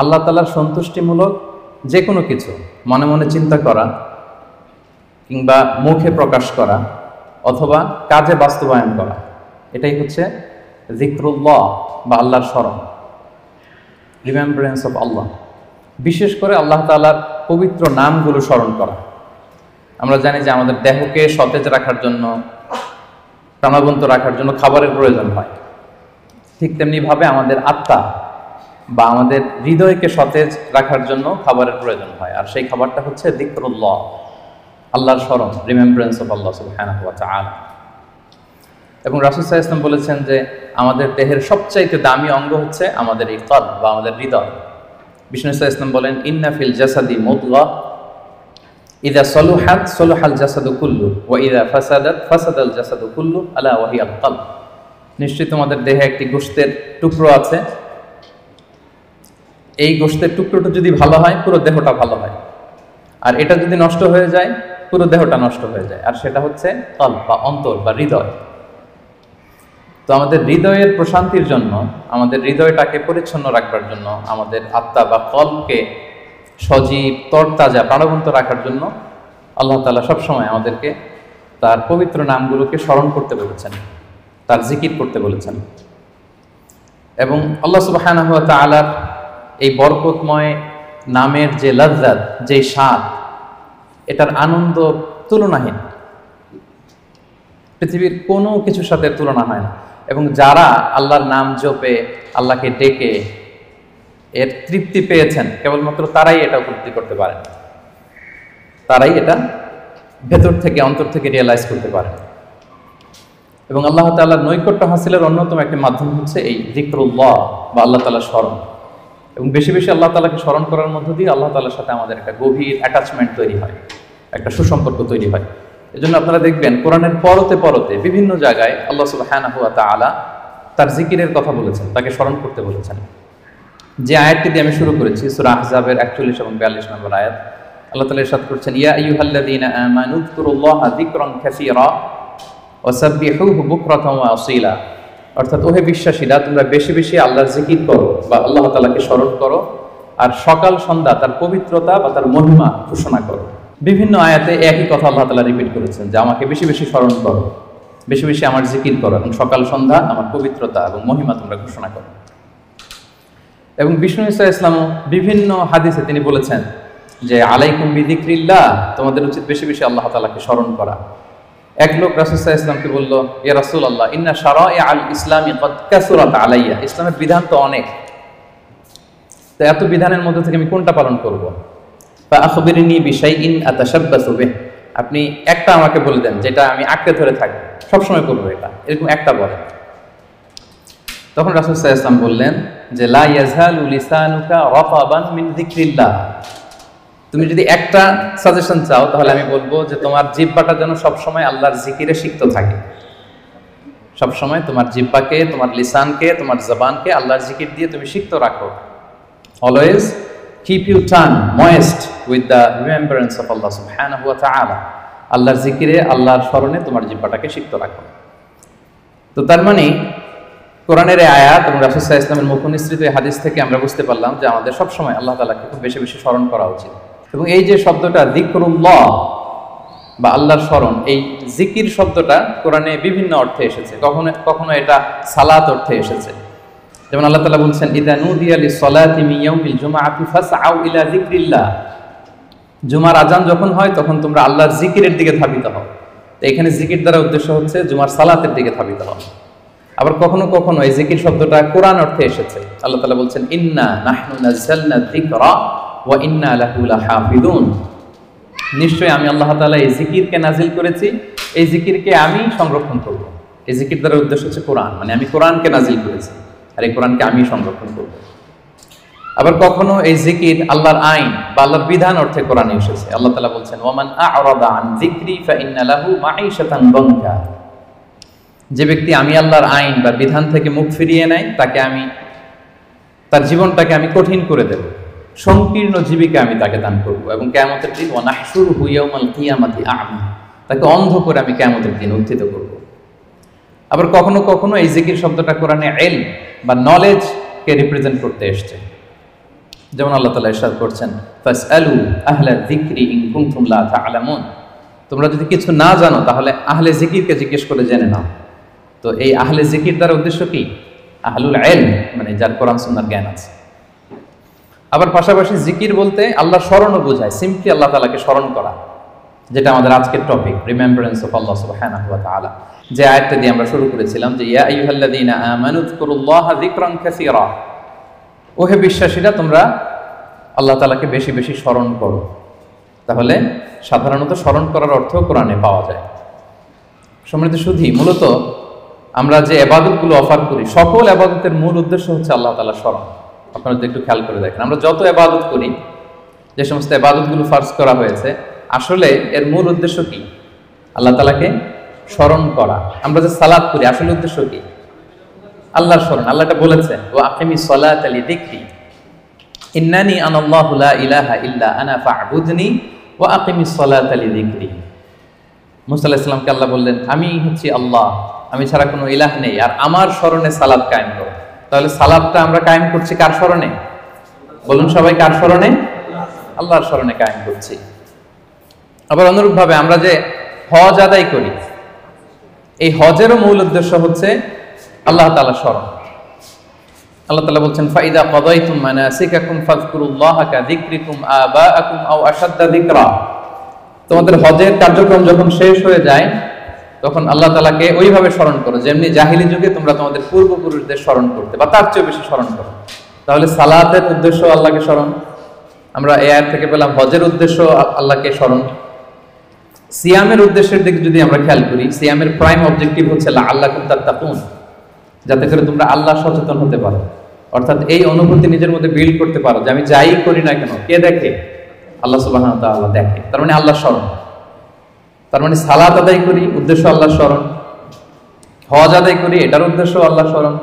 আল্লাহ তাআলার সন্তুষ্টিমূলক যে কোনো কিছু মনে মনে চিন্তা করা কিংবা মুখে প্রকাশ করা অথবা কাজে বাস্তবায়ন করা, এটাই হচ্ছে যিকরুল্লাহ বা আল্লাহর স্মরণ, রিমেম্বারেন্স অফ আল্লাহ। বিশেষ করে আল্লাহ তাআলার পবিত্র নামগুলো স্মরণ করা। আমরা জানি যে আমাদের দেহকে সতেজ রাখার জন্য, প্রাণবন্ত রাখার জন্য খাবারের প্রয়োজন হয়। ঠিক তেমনিভাবে আমাদের আত্মা বা আমাদের হৃদয়কে সতেজ রাখার জন্য খাবারের প্রয়োজন হয়, আর সেই খাবারটা হচ্ছে যিকরুল্লাহ, আল্লাহর স্মরণ, রিমেম্বারেন্স অফ আল্লাহ সুবহানাহু ওয়া তাআলা। এবং রাসূল সাল্লাল্লাহু আলাইহি ওয়াসাল্লাম বলেছেন যে আমাদের দেহের সবচাইতে দামি অঙ্গ হচ্ছে আমাদের এই কলব বা আমাদের হৃদয়। বিষ্ণু সাল্লাল্লাহু আলাইহি ওয়াসাল্লাম বলেন, ইন্না ফিল জাসাদি মুদগাহ ইযা সলুহাত সলুহাল জাসাদু কুল্লু ওয়া ইযা ফাসাদাত ফাসাদাল জাসাদু কুল্লু আলা ওয়া হিয়াল কলব। নিশ্চয়ই তোমাদের দেহে একটি গোশতের টুকরো আছে, এই গোশতের টুকরোটা যদি ভালো হয় পুরো দেহটা ভালো হয়, আর এটা যদি নষ্ট হয়ে যায় পুরো দেহটা নষ্ট হয়ে যায়, আর সেটা হচ্ছে কলব বা অন্তর বা হৃদয়। তো আমাদের হৃদয়ের প্রশান্তির জন্য, আমাদের হৃদয়টাকে পরিচ্ছন্ন রাখবার জন্য, আমাদের আত্মা বা কলবকে সজীব তরতাজা প্রাণবন্ত রাখার জন্য আল্লাহ তাআলা সবসময় আমাদেরকে তার পবিত্র নামগুলোকে স্মরণ করতে বলেছেন, তার জিকির করতে বলেছেন। এবং আল্লাহ সুবহানাহু ওয়া তাআলার এই বরকতময় নামের যে লজ্জাত, যে স্বাদ, এটার আনন্দ তুলনাহীন, পৃথিবীর কোনো কিছুর সাথে তুলনা হয় না। এবং যারা আল্লাহর নাম জপে, আল্লাহকে ডেকে এর তৃপ্তি পেয়েছেন, কেবলমাত্র তারাই এটা উপলব্ধি করতে পারেন, তারাই এটা ভেতর থেকে, অন্তর থেকে রিয়েলাইজ করতে পারেন। এবং আল্লাহ তাআলার নৈকট্য হাসিলের অন্যতম একটি মাধ্যম হচ্ছে এই যিকরুল্লাহ বা আল্লাহ তাআলার স্মরণ। এবং বেশি বেশি আল্লাহ তাআলাকে স্মরণ করার মধ্য দিয়ে আল্লাহ তাআলার সাথে আমাদের একটা গভীর অ্যাটাচমেন্ট তৈরি হয়, একটা সুসম্পর্ক তৈরি হয়। এজন্য আপনারা দেখবেন কোরআনের পরতে পরতে বিভিন্ন জায়গায় আল্লাহ সুবহানাহু ওয়া তাআলা তার জিকিরের কথা বলেছেন, তাকে স্মরণ করতে বলেছেন। যে আয়াতটি দিয়ে আমি শুরু করেছি, সূরা আহজাবের 41 এবং 42 নম্বর আয়াত, আল্লাহ তাআলা ইরশাদ করছেন, ইয়া আইয়ুহাল্লাযীনা আমানু যকুরুল্লাহা যিকরান কাসীরা ওয়া সাব্বিহুহু বুকরাতান ওয়া আসীলা। অর্থাৎ ওহে বিশ্বাসীরা, তোমরা বেশি বেশি আল্লাহর জিকির করো বা আল্লাহ তাআলাকে স্মরণ করো, আর সকাল সন্ধ্যা তার পবিত্রতা বা তার মহিমা ঘোষণা করো। বিভিন্ন আয়াতে একই কথা আল্লাহ তাআলা রিপিট করেছেন যে আমাকে বেশি বেশি স্মরণ করো, বেশি বেশি আমার জিকির করো, এবং সকাল সন্ধ্যা আমার পবিত্রতা এবং মহিমা তোমরা ঘোষণা করো। এবং বিষ্ণু ঈসা ইসলামও বিভিন্ন হাদিসে তিনি বলেছেন যে আলাইকুম বিযিকরিল্লাহ, তোমাদের উচিত বেশি বেশি আল্লাহ তাআলাকে স্মরণ করা। এক লোক রাসূল সাল্লাল্লাহু আলাইহি ওয়াসাল্লামকে বলল, ইয়া রাসূলুল্লাহ, ইন্না শারাইআল ইসলামি ক্বাদ কাসুরাত আলাইয়া, ইসলামের বিধান তো অনেক, তো এত বিধানের মধ্যে থেকে আমি কোনটা পালন করব? ফা আখবিরনি বিশাইইন আতাশাব্বাসু বিহ, আপনি একটা আমাকে বলে দেন যেটা আমি আঁকড়ে ধরে থাকব, সবসময় করবো এটা, এরকম একটা বলেন। তখন রাসূল সাল্লাল্লাহু আলাইহি ওয়াসাল্লাম বললেন যে লা ইয়াযহালু লিসানুকা রাতাবান মিন যিকরিল্লাহ, তুমি যদি একটা সাজেশন চাও তাহলে আমি বলবো যে তোমার জিহ্বাটা যেন সবসময় আল্লাহর জিকিরে সিক্ত থাকে, সবসময় তোমার জিহ্বাকে, তোমার লিসানকে, তোমার জবানকে আল্লাহর জিকির দিয়ে তুমি সিক্ত রাখো। Always keep you tongue moist with the remembrance of Allah সুবহানাহু ওয়া তাআলা, আল্লাহর জিকিরে, আল্লাহর স্মরণে তোমার জিহ্বাটাকে সিক্ত রাখো। তো তার মানে কোরআনের এই আয়াত এবং রাসূল সাল্লাল্লাহু আলাইহি ওয়াসাল্লামের মুখনিসৃত এই হাদিস থেকে আমরা বুঝতে পারলাম যে আমাদের সবসময় আল্লাহ তাআলাকে খুব বেশি বেশি স্মরণ করা উচিত। এবং এই যে শব্দটা যিকরুল্লাহ বা আল্লাহর স্মরণ, এই জিকির শব্দটা কোরআনে বিভিন্ন অর্থে এসেছে। কখনো কখনো এটা সালাত অর্থে এসেছে, যেমন আল্লাহ তাআলা বলছেন, ইযা নুদিয়া লিস-সালাতি মিন ইয়াউমিল জুমআতি ফাসআউ ইলা যিকরিল্লাহ, জুমার আজান যখন হয় তখন তোমরা আল্লাহর জিকিরের দিকে ধাবিত হও। তো এখানে জিকির দ্বারা উদ্দেশ্য হচ্ছে জুমার সালাতের দিকে ধাবিত হও। আবার কখনো কখনো এই জিকির শব্দটা কোরআন অর্থে এসেছে। আল্লাহ তাআলা বলছেন, ইন্না নাহনু নাযালনা যিকরা ওয়া ইন্না লাহু লাহাফিযুন, নিশ্চয়ই আমি আল্লাহ তাআলা এই জিকিরকে নাজিল করেছি, এই জিকিরকে আমি সংরক্ষণ করব। এই জিকির দ্বারা উদ্দেশ্য হচ্ছে কোরআন, মানে আমি কোরআনকে নাজিল করেছি আর এই কোরআনকে আমি সংরক্ষণ করব। আবার কখনো এই জিকির আল্লাহর আইন বা আল্লাহর বিধান অর্থে কোরআনে এসেছে। আল্লাহ তাআলা বলছেন, ওয়ামান আ'রাদা আন যিকরি ফাইন্না লাহু মাঈশাতান দানকা, যে ব্যক্তি আমি আল্লাহর আইন বা বিধান থেকে মুখ ফিরিয়ে নেয় তাকে আমি, তার জীবনটাকে আমি কঠিন করে দেব, সংকীর্ণ জীবিকা আমি তাকে দান করব। এবং কিয়ামতের দিন ওয়া নাহশুরুহু ইয়াওমাল কিয়ামাতি আ'মা, তাকে অন্ধ করে আমি কিয়ামতের দিন উত্থিত করব। আবার কখনো কখনো এই জিকির শব্দটা কোরআনে ইলম বা নলেজকে রিপ্রেজেন্ট করতে এসেছে। যেমন আল্লাহ তাআলা ইরশাদ করছেন, ফাসআলু আহলা যিকরি ইন কুনতুম লা তা'লামুন, তোমরা যদি কিছু না জানো তাহলে আহলে জিকিরকে জিজ্ঞেস করে জেনে নাও। তো এই আহলে জিকির দ্বারা উদ্দেশ্য কি? আহলুল ইলম, মানে যার কোরআন সুন্নাহর জ্ঞান আছে। আবার পাশাপাশি জিকির বলতে আল্লাহর স্মরণও বোঝায়, সিম্পলি আল্লাহ তাআলাকে স্মরণ করা, যেটা আমাদের আজকের টপিক, রিমেম্বারেন্স অফ আল্লাহ সুবহানাহু ওয়া তাআলা। যে আয়াতটা দিয়ে আমরা শুরু করেছিলাম যে ইয়া আইয়ুহাল্লাযীনা আমানু যকুরুল্লাহা যিকরান কাসীরা, ওহে বিশ্বাসীরা তোমরা আল্লাহ তাআলাকে বেশি বেশি স্মরণ করো। তাহলে সাধারণত স্মরণ করার অর্থ কোরআনে পাওয়া যায়। সম্মানিত সুধী, মূলত আমরা যে ইবাদতগুলো অফার করি সকল ইবাদতের মূল উদ্দেশ্য হচ্ছে আল্লাহ তাআলার স্মরণ। আপনারা যদি একটু খেয়াল করে দেখেন, আমরা যত ইবাদত করি, যে সমস্ত ইবাদতগুলো ফার্জ করা হয়েছে, আসলে এর মূল উদ্দেশ্য কি? আল্লাহ তাআলাকে স্মরণ করা। আমরা যে সালাত করি, আসলে উদ্দেশ্য কি? আল্লাহর স্মরণ। আল্লাহ এটা বলেছেন, ওয়া আকিমিস সালাতা লিযিকরি ইন্নানি আনাল্লাহু লা ইলাহা ইল্লা আনা ফা'বুদনি ওয়া আকিমিস সালাতা লিযিকরি। মুসা আলাইহিস সালামকে আল্লাহ বললেন, আমি হচ্ছি আল্লাহ, আমি ছাড়া কোনো ইলাহ নেই, আর আমার স্মরণে সালাত কায়েম করো। তাহলে সালাতটা আমরা কায়েম করছি কার স্মরণে? বলুন সবাই, কার স্মরণে? আল্লাহর স্মরণে কায়েম করছি। আবার অনুরূপভাবে আমরা যে হজ আদায় করি, এই হজেরও মূল উদ্দেশ্য হচ্ছে আল্লাহ তাআলার স্মরণ। আল্লাহ তাআলা বলছেন, ফাইদা কাদাইতুম মানাসিকাকুম ফাযকুরুল্লাহা কাযিকরিকুম আবাআকুম আও আশাদ্দা যিকরা। তোমাদের হজের কার্যক্রম যখন শেষ হয়ে যায়, তখন আল্লাহ তাআলাকে ওইভাবে স্মরণ করো যেমনি জাহিলি যুগে তোমরা তোমাদের পূর্বপুরুষদের স্মরণ করতে, বা তার চেয়ে বেশি স্মরণ করো। তাহলে সালাতের উদ্দেশ্য আল্লাহকে স্মরণ, আমরা এই আয়াত থেকে পেলাম। হজের উদ্দেশ্য আল্লাহকে স্মরণ। সিয়ামের উদ্দেশ্যের দিকে যদি আমরা খেয়াল করি, সিয়ামের প্রাইম অবজেক্টিভ হচ্ছে লাআল্লাকুম তাত্তাকুন, যাতে করে তোমরা আল্লাহ সচেতন হতে পারো। অর্থাৎ এই অনুভূতি নিজের মধ্যে বিল্ড করতে পারো যে আমি যাই করি না কেন, কে দেখে? আল্লাহ সুবহানাহু ওয়া তাআলা দেখে। তার মানে আল্লাহ স্মরণ। তার মানে সালাত আদায় করি, উদ্দেশ্য আল্লাহ স্মরণ। হজ আদায় করি, এটার উদ্দেশ্য আল্লাহ স্মরণ।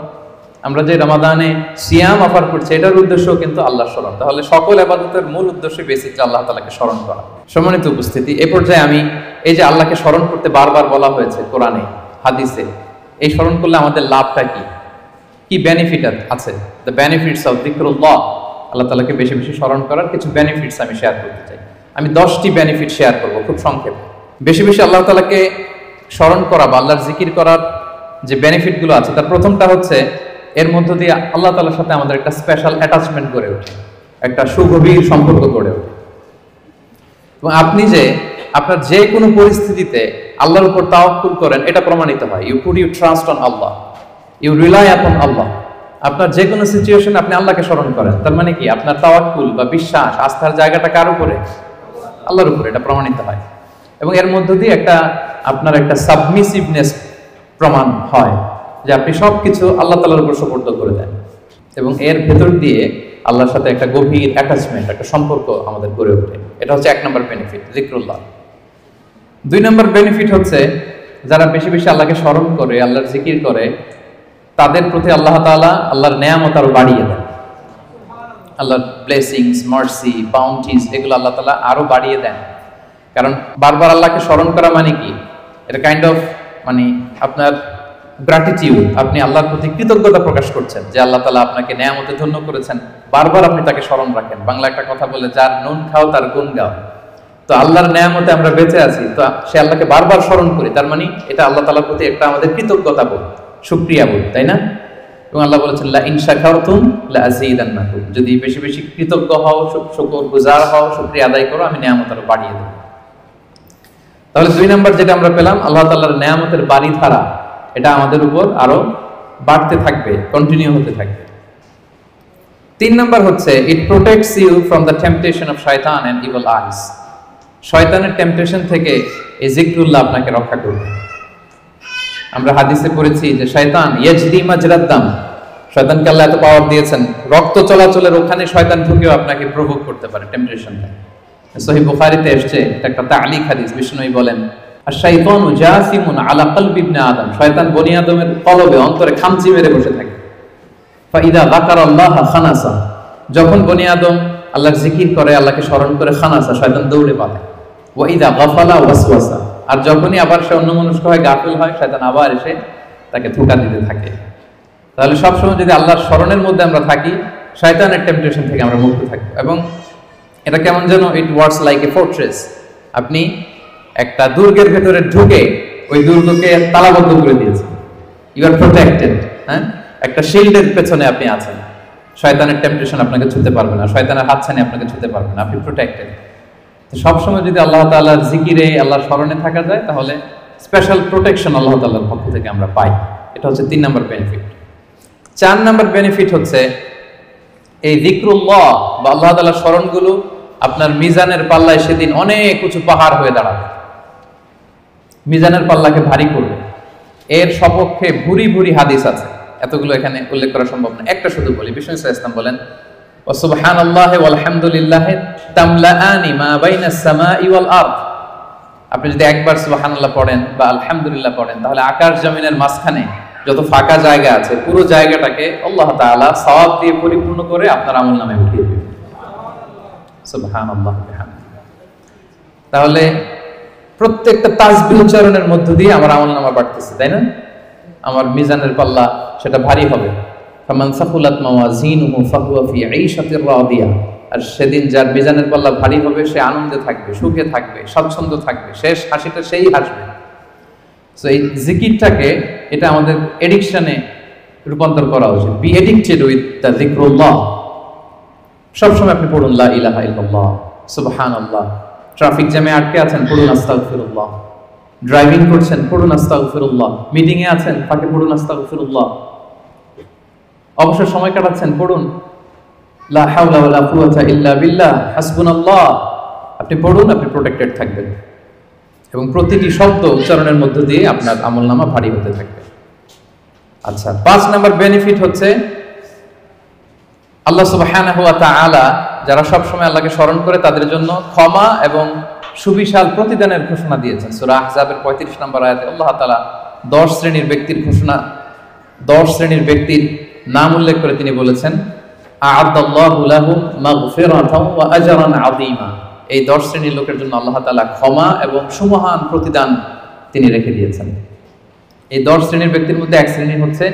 আমরা যে রমাদানে সিয়াম অফার করছি, এটার উদ্দেশ্য কিন্তু আল্লাহ স্মরণ। তাহলে সকল ইবাদতের মূল উদ্দেশ্য বেসিক আল্লাহ তাআলাকে স্মরণ করা। সম্মানিত উপস্থিতি, এই পর্যায়ে আমি এই যে আল্লাহকে স্মরণ করতে বারবার বলা হয়েছে কোরআনে হাদিসে, এই স্মরণ করলে আমাদের লাভটা কি, কি বেনিফিট আছে? দ্য বেনিফিটস অফ যিকরুল্লাহ, আল্লাহ তাআলাকে বেশি বেশি স্মরণ করার কিছু বেনিফিটস আমি শেয়ার করতে চাই। আমি 10টি বেনিফিট শেয়ার করব খুব সংক্ষেপে। বেশি বেশি আল্লাহ তাআলাকে স্মরণ করা বা আল্লাহর জিকির করার যে বেনিফিটগুলো আছে, তার প্রথমটা হচ্ছে এর মধ্য দিয়ে আল্লাহ তাআলার সাথে আমাদের একটা স্পেশাল অ্যাটাচমেন্ট গড়ে ওঠে, একটা সুগভীর সম্পর্ক গড়ে ওঠে। এবং আপনি যে আপনার যে কোনো পরিস্থিতিতে আল্লাহর উপর তাওয়াক্কুল করেন, এটা প্রমাণিত হয়। You put you trust on Allah, you rely upon Allah. আপনার যে কোনো সিচুয়েশন আপনি আল্লাহকে স্মরণ করেন, তার মানে কি আপনার তাওয়াক্কুল বা বিশ্বাস, আস্থার জায়গাটা কার উপরে? আল্লাহর উপরে, এটা প্রমাণিত হয়। এবং এর মধ্য দিয়ে আপনার একটা সাবমিসিভনেস প্রমাণ হয়, যে আপনি সবকিছু আল্লাহ তাআলার উপর সুপর্দ করে দেন। এবং এর ভেতর দিয়ে আল্লাহর সাথে একটা গভীর অ্যাটাচমেন্ট, একটা সম্পর্ক আমাদের গড়ে ওঠে। এটা হচ্ছে 1 নম্বর বেনিফিট, যিকরুল্লাহ। 2 নম্বর বেনিফিট হচ্ছে যারা বেশি বেশি আল্লাহকে স্মরণ করে, আল্লাহর জিকির করে, তাদের প্রতি আল্লাহ তাআলা আল্লাহর নেয়ামত আরো বাড়িয়ে দেন। আল্লাহর ব্লেসিংস, মার্সি, বাউন্টিজ, এগুলো আল্লাহ তাআলা আরো বাড়িয়ে দেন। কারণ বারবার আল্লাহকে স্মরণ করা মানে কি? এটা কাইন্ড অফ মানে আপনার গ্র্যাটিটিউড, আপনি আল্লাহর প্রতি কৃতজ্ঞতা প্রকাশ করছেন যে আল্লাহ তাআলা আপনাকে নেয়ামতে ধন্য করেছেন। বারবার আপনি তাকে স্মরণ রাখেন। বাংলা একটা কথা বলে, যার নুন খাও তার গুণ গাও। তো আল্লাহর নেয়ামতে আমরা বেঁচে আছি, তো সে আল্লাহকে বারবার স্মরণ করি, তার মানে এটা আল্লাহ তাআলার প্রতি একটা আমাদের কৃতজ্ঞতা বোধ, শুকরিয়া বোধ, তাই না? এবং আল্লাহ বলেছেন, লা ইন শাকারতুম লা আযীদান্নাকুম, যদি বেশি বেশি কৃতজ্ঞ হও, শুকরগুজার হও, শুকরিয়া আদায় করো, আমি নেয়ামত আরো বাড়িয়ে দেব। তাহলে 2 নাম্বার যেটা আমরা পেলাম, আল্লাহ তাআলার নেয়ামতের বাড়িধারা এটা আমাদের উপর আরো বাড়তে থাকবে, কন্টিনিউ হতে থাকবে। 3 নাম্বার হচ্ছে it protects you from the temptation of শয়তান এন্ড ইভিল আইস। শয়তানের টেম্পটেশন থেকে এই যিকরুল্লাহ আপনাকে রক্ষা করবে। আমরা হাদিসে পড়েছি যে শয়তান ইয়াজরি মাজরাদ দাম, শয়তানকে আল্লাহ এত পাওয়ার দিয়েছেন, রক্ত চলাচলের ওখানে শয়তান ঢুকেও আপনাকে প্রভোগ করতে পারে, টেম্পটেশনটা। সহিহ বুখারীতে এসেছে একটা তা'লিক হাদিস, বিষ্ণুই বলেন, আশ-শাইতানু জাসিমুন আলা কলবি ইবনে আদম, শয়তান বনি আদমের কলবে, অন্তরে খামচি মেরে বসে থাকে। ফাইদা যাকারাল্লাহ খানাসা, যখন বনি আদম আল্লাহর জিকির করে, আল্লাহকে স্মরণ করে, খানাসা, শয়তান দৌড়ে পালায়। ওয়া ইদা গাফালা ওয়াসওয়াসা, আর যখনই আবার সে অন্যমনস্ক হয়, গাফিল হয়, শয়তান আবার এসে তাকে ধোঁকা দিতে থাকে। তাহলে সবসময় যদি আল্লাহর স্মরণের মধ্যে আমরা থাকি, শয়তানের টেম্পটেশন থেকে আমরা মুক্ত থাকবো। এবং এটা কেমন যেন it works like a fortress. আপনি একটা দুর্গের ভেতরে ঢুকে ওই দুর্গকে তালাবদ্ধ করে দিয়েছেন, ইউ আর প্রোটেক্টেড। হ্যাঁ, একটা শিল্ডের পেছনে আপনি আছেন, শয়তানের টেম্পটেশন আপনাকে ছুঁতে পারবে না, শয়তানের হাতছানি আপনাকে ছুঁতে পারবে না, আপনি প্রোটেক্টেড। তো সবসময় যদি আল্লাহ তাআলার জিকিরে, আল্লাহর স্মরণে থাকা যায়, তাহলে স্পেশাল প্রোটেকশন আল্লাহ তাআলার পক্ষ থেকে আমরা পাই। এটা হচ্ছে 3 নম্বর বেনিফিট। 4 নম্বর বেনিফিট হচ্ছে এই যিকরুল্লাহ বা আল্লাহ তাআলার স্মরণগুলো আপনার মিজানের পাল্লায় সেদিন অনেক উঁচু পাহাড় হয়ে দাঁড়াবে, মিজানের পাল্লাকে ভারী করবে। এর সপক্ষে ভুরি ভুরি হাদিস আছে, এতগুলো এখানে উল্লেখ করা সম্ভব না, একটা শুধু বলি। বিষ্ণু সাল্লাল্লাহু আলাইহি ওয়াসাল্লাম বলেন, ওয়া সুবহানাল্লাহি ওয়াল হামদুলিল্লাহি তামলাআনি মা বাইনাস সামাই ওয়াল আরদ। আপনি যদি একবার সুবহানাল্লাহ পড়েন বা আলহামদুলিল্লাহ পড়েন, তাহলে আকাশ জমিনের মাঝখানে যত ফাঁকা জায়গা আছে পুরো জায়গাটাকে আল্লাহ তাআলা সওয়াব দিয়ে পরিপূর্ণ করে আপনার আমলনামায় উঠিয়ে দিবেন। সুবহানাল্লাহ বিহামদিহি। তাহলে প্রত্যেকটা তাসবিহ উচ্চারণের মধ্য দিয়ে আমার আমলনামা বাড়তেছে, তাই না? আমার মিজানের পাল্লা সেটা ভারী হবে। ফামান সাকুলাত মাওয়াজিনুহু ফাহুয়া ফি ঈশাতির রাদিয়া। আর সেদিন যার মিজানের পাল্লা ভারী হবে সে আনন্দে থাকবে, সুখে থাকবে, স্বাচ্ছন্দ্য থাকবে, শেষ হাসিটা সেই হাসবে। সো এই জিকিরটাকে, এটা আমাদের এডিকশনে রূপান্তর করা উচিত। বি এডিক্টেড উইথ দ্য যিকরুল্লাহ। সবসময় আপনি পড়ুন লা ইলাহা ইল্লাল্লাহ, সুবহানাল্লাহ। ট্রাফিক জ্যামে আটকে আছেন, পড়ুন আস্তাগফিরুল্লাহ। ড্রাইভিং করছেন, পড়ুন আস্তাগফিরুল্লাহ। মিটিং এ আছেন, ফাঁকে পড়ুন আস্তাগফিরুল্লাহ। অবসর সময় কাটাচ্ছেন, পড়ুন লা হাওলা ওয়ালা কুওয়াতা ইল্লা বিল্লাহ, হাসবুনাল্লাহ। আপনি পড়ুন, আপনি প্রোটেক্টেড থাকবেন এবং প্রতিটি শব্দ উচ্চারণের মধ্য দিয়ে আপনার আমলনামা ভারী হতে থাকবে। আচ্ছা, 5 নম্বর বেনিফিট হচ্ছে আল্লাহ সুবহানাহু ওয়া তাআলা যারা সব সময় আল্লাহকে স্মরণ করে তাদের জন্য ক্ষমা এবং সুবিশাল প্রতিদানের ঘোষণা দিয়েছেন। সূরা আহজাবের 35 নম্বর আয়াতে আল্লাহ তাআলা 10 শ্রেণীর ব্যক্তির ঘোষণা, 10 শ্রেণীর ব্যক্তির নাম উল্লেখ করে তিনি বলেছেন, আ'আদাল্লাহু লাহুম মাগফিরাতাও ওয়া আজরান আযীমা। এই 10 শ্রেণীর লোকের জন্য আল্লাহ তাআলা ক্ষমা এবং সুমহান প্রতিদান তিনি রেখে দিয়েছেন। এই 10 শ্রেণীর ব্যক্তির মধ্যে এক শ্রেণী হচ্ছে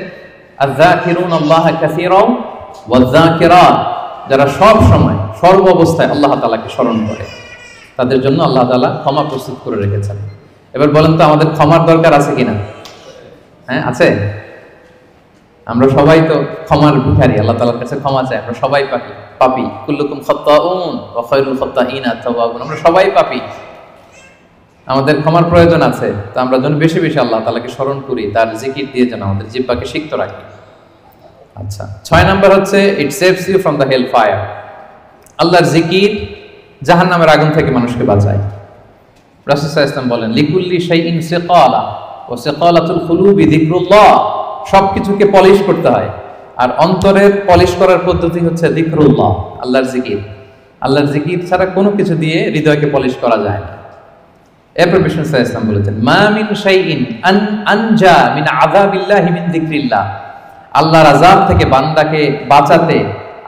আয-যাকিরুনাল্লাহা কাসীরাও ওয়ায-যাকিরাত, যারা সব সময় সর্ব অবস্থায় আল্লাহ তাআলাকে স্মরণ করে, তাদের জন্য আল্লাহ তাআলা ক্ষমা প্রস্তুত করে রেখেছেন। এবার বলেন তো আমাদের ক্ষমার দরকার আছে কিনা? হ্যাঁ, আছে। আমরা সবাই তো ক্ষমার ভিখারি, আল্লাহ তাআলার কাছে ক্ষমা চাই। আমরা সবাই পাপী, কুল্লুকুম খাত্তাউন ওয়া খায়রুল খাত্তাইনা তাওয়াবুন। আমরা সবাই পাপী, আমাদের ক্ষমার প্রয়োজন আছে। তো আমরা যেন বেশি বেশি আল্লাহ তাআলাকে স্মরণ করি, তার জিকির দিয়ে যেন আমাদের জিহ্বাকে সিক্ত রাখি। আচ্ছা, 6 নাম্বার হচ্ছে it saves you from the hell fire. আল্লাহর জিকির জাহান্নামের আগুন থেকে মানুষকে বাঁচায়। রাসূল সাল্লাল্লাহু আলাইহি ওয়াসাল্লাম বলেন, লিকুল্লি শাইইন সিকালা ওয়া সিকালাতুল কুলুবি যিকরুল্লাহ। সবকিছুকে পলিশ করতে হয়, আর অন্তরের পলিশ করার পদ্ধতি হচ্ছে যিকরুল্লাহ, আল্লাহর জিকির। আল্লাহর জিকির ছাড়া কোনো কিছু দিয়ে হৃদয়কে পলিশ করা যায় না। এরপর বিষ্ণু সাল্লাল্লাহু আলাইহি ওয়াসাল্লাম বলেছেন, মা মিন শাইইন আনজা মিন আযাবিল্লাহি মিন যিকরিল্লাহ। আল্লাহর আযাব থেকে বান্দাকে বাঁচাতে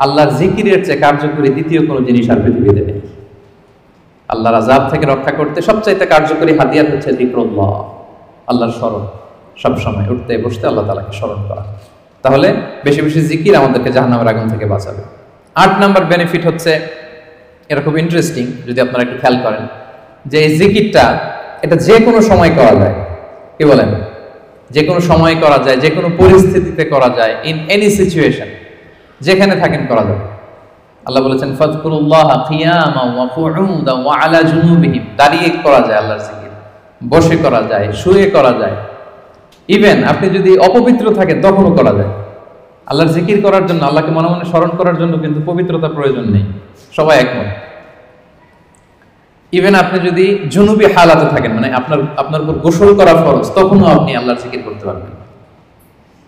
আল্লাহর জিকিরের চেয়ে কার্যকরী দ্বিতীয় কোনো জিনিস আর পৃথিবীতে নেই। আল্লাহর আযাব থেকে রক্ষা করতে সবচাইতে কার্যকরী হাতিয়ার হচ্ছে যিকরুল্লাহ, আল্লাহর স্মরণ। সব সময় উঠতে বসতে আল্লাহ তাআলাকে স্মরণ করা। তাহলে বেশি বেশি জিকির আমাদেরকে জাহান্নামের আগুন থেকে বাঁচাবে। 8 নাম্বার বেনিফিট হচ্ছে, এটা খুব ইন্টারেস্টিং যদি আপনারা একটু খেয়াল করেন, যে এই জিকিরটা এটা যে কোনো সময় করা যায়। কি বলেন? যে কোনো সময় করা যায়, যে কোনো পরিস্থিতিতে করা যায়, ইন এনি সিচুয়েশন, যেখানে থাকেন করা যায়। আল্লাহ বলেছেন, ফাযকুরুল্লাহা কিয়ামান ওয়া কুউদান ওয়া আলা জুনুবিহিম। দাঁড়িয়ে করা যায় আল্লাহর জিকির, বসে করা যায়, শুয়ে করা যায়, ইভেন আপনি যদি অপবিত্র থাকেন তখনও করা যায়। আল্লাহর জিকির করার জন্য, আল্লাহকে মনে মনে স্মরণ করার জন্য কিন্তু পবিত্রতার প্রয়োজন নেই, সবাই একমত। ইভেন আপনি যদি জুনুবি হালাতে থাকেন, মানে আপনার উপর গোসল করা ফরজ, তখনও আপনি আল্লাহর জিকির করতে পারবেন।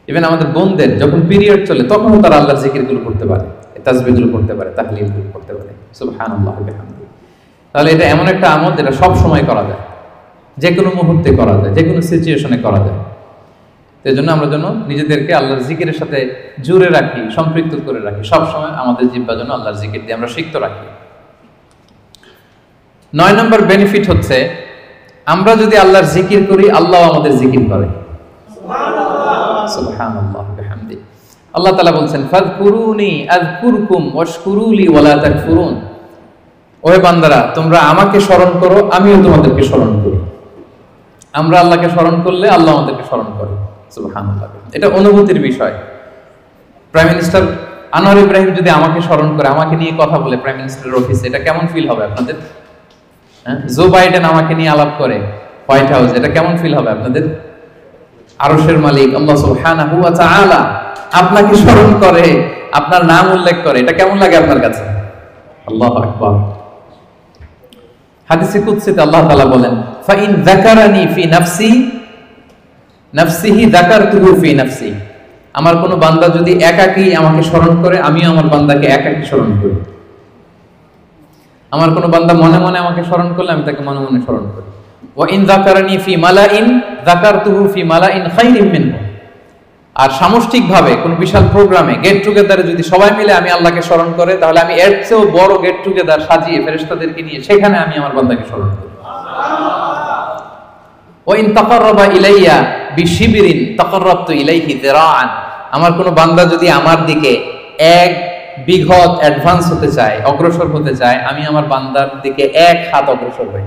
ইভেন আমাদের বোনদের যখন পিরিয়ড চলে তখনও তারা আল্লাহর জিকিরগুলো করতে পারে, তাসবিহগুলো করতে পারে, তাহলিলগুলো করতে পারে। সুবহানাল্লাহ ওয়া বিহামদিহি। তাহলে এটা এমন একটা আমল যেটা সব সময় করা যায়, যে কোনো মুহূর্তে করা যায়, যে কোনো সিচুয়েশনে করা যায়। এই জন্য আমরা যেন নিজেদেরকে আল্লাহর জিকিরের সাথে জুড়ে রাখি, সম্পৃক্ত করে রাখি। সবসময় আমাদের জিহ্বা যেন আল্লাহর জিকির দিয়ে আমরা সিক্ত রাখি। 9 নম্বর বেনিফিট হচ্ছে, আমরা যদি আল্লাহর জিকির করি, আল্লাহ আমাদের জিকির করে। সুবহানাল্লাহ ওয়া বিহামদিহি। আল্লাহ তাআলা বলছেন ফাযকুরুনি আযকুরকুম ওয়াশকুরুলি ওয়ালা তাকফুরুন। ওহে বান্দারা, তোমরা আমাকে স্মরণ করো, আমিও তোমাদেরকে স্মরণ করি। আমরা আল্লাহকে স্মরণ করলে আল্লাহ আমাদেরকে স্মরণ করে। সুবহানাল্লাহ। এটা অনুভূতির বিষয়। প্রাইম মিনিস্টার আনোয়ার ইব্রাহিম যদি আমাকে স্মরণ করে, আমাকে নিয়ে কথা বলে প্রাইম মিনিস্টারের অফিসে, এটা কেমন ফিল হবে আপনাদের? জো বাইডেন আমাকে নিয়ে আলাপ করে হোয়াইট হাউস, এটা কেমন ফিল হবে আপনাদের? আরশের মালিক আল্লাহ সুবহানাহু ওয়া তাআলা আপনাকে স্মরণ করে, আপনার নাম উল্লেখ করে, এটা কেমন লাগে আপনার কাছে? আল্লাহু আকবার। হাদিসে কুদসিতে আল্লাহ তাআলা বলেন, ফা ইন যাকারানি ফি নাফসি নাফসিহি যাকারতুহু ফি নাফসি। আমার কোন বান্দা যদি একাকী আমাকে স্মরণ করে, আমিও আমার বান্দাকে একাকী স্মরণ করি। আমার কোন বান্দা মনে মনে আমাকে স্মরণ করলে আমি তাকে মনে মনে স্মরণ করি। ওয়া ইন যাকারানি ফি মালাইন যাকারতুহু ফি মালাইন খায়রিম মিনহু। আর সামষ্টিকভাবে কোন বিশাল প্রোগ্রামে, গেট টুগেদারে যদি সবাই মিলে আমি আল্লাহকে স্মরণ করে, তাহলে আমি এর চেয়েও বড় গেট টুগেদার সাজিয়ে ফেরেশতাদেরকে নিয়ে সেখানে আমি আমার বান্দাকে স্মরণ করি। ওয়া ইন তাকাররাবা ইলাইয়া বিশিবরিন তাকাররাবতু ইলাইহি যিরাআন। আমার কোন বান্দা যদি আমার দিকে এক বিঘত অ্যাডভান্স হতে চায়, অগ্রসর হতে চায়, আমি আমার বান্দার দিকে এক হাত অগ্রসর হই।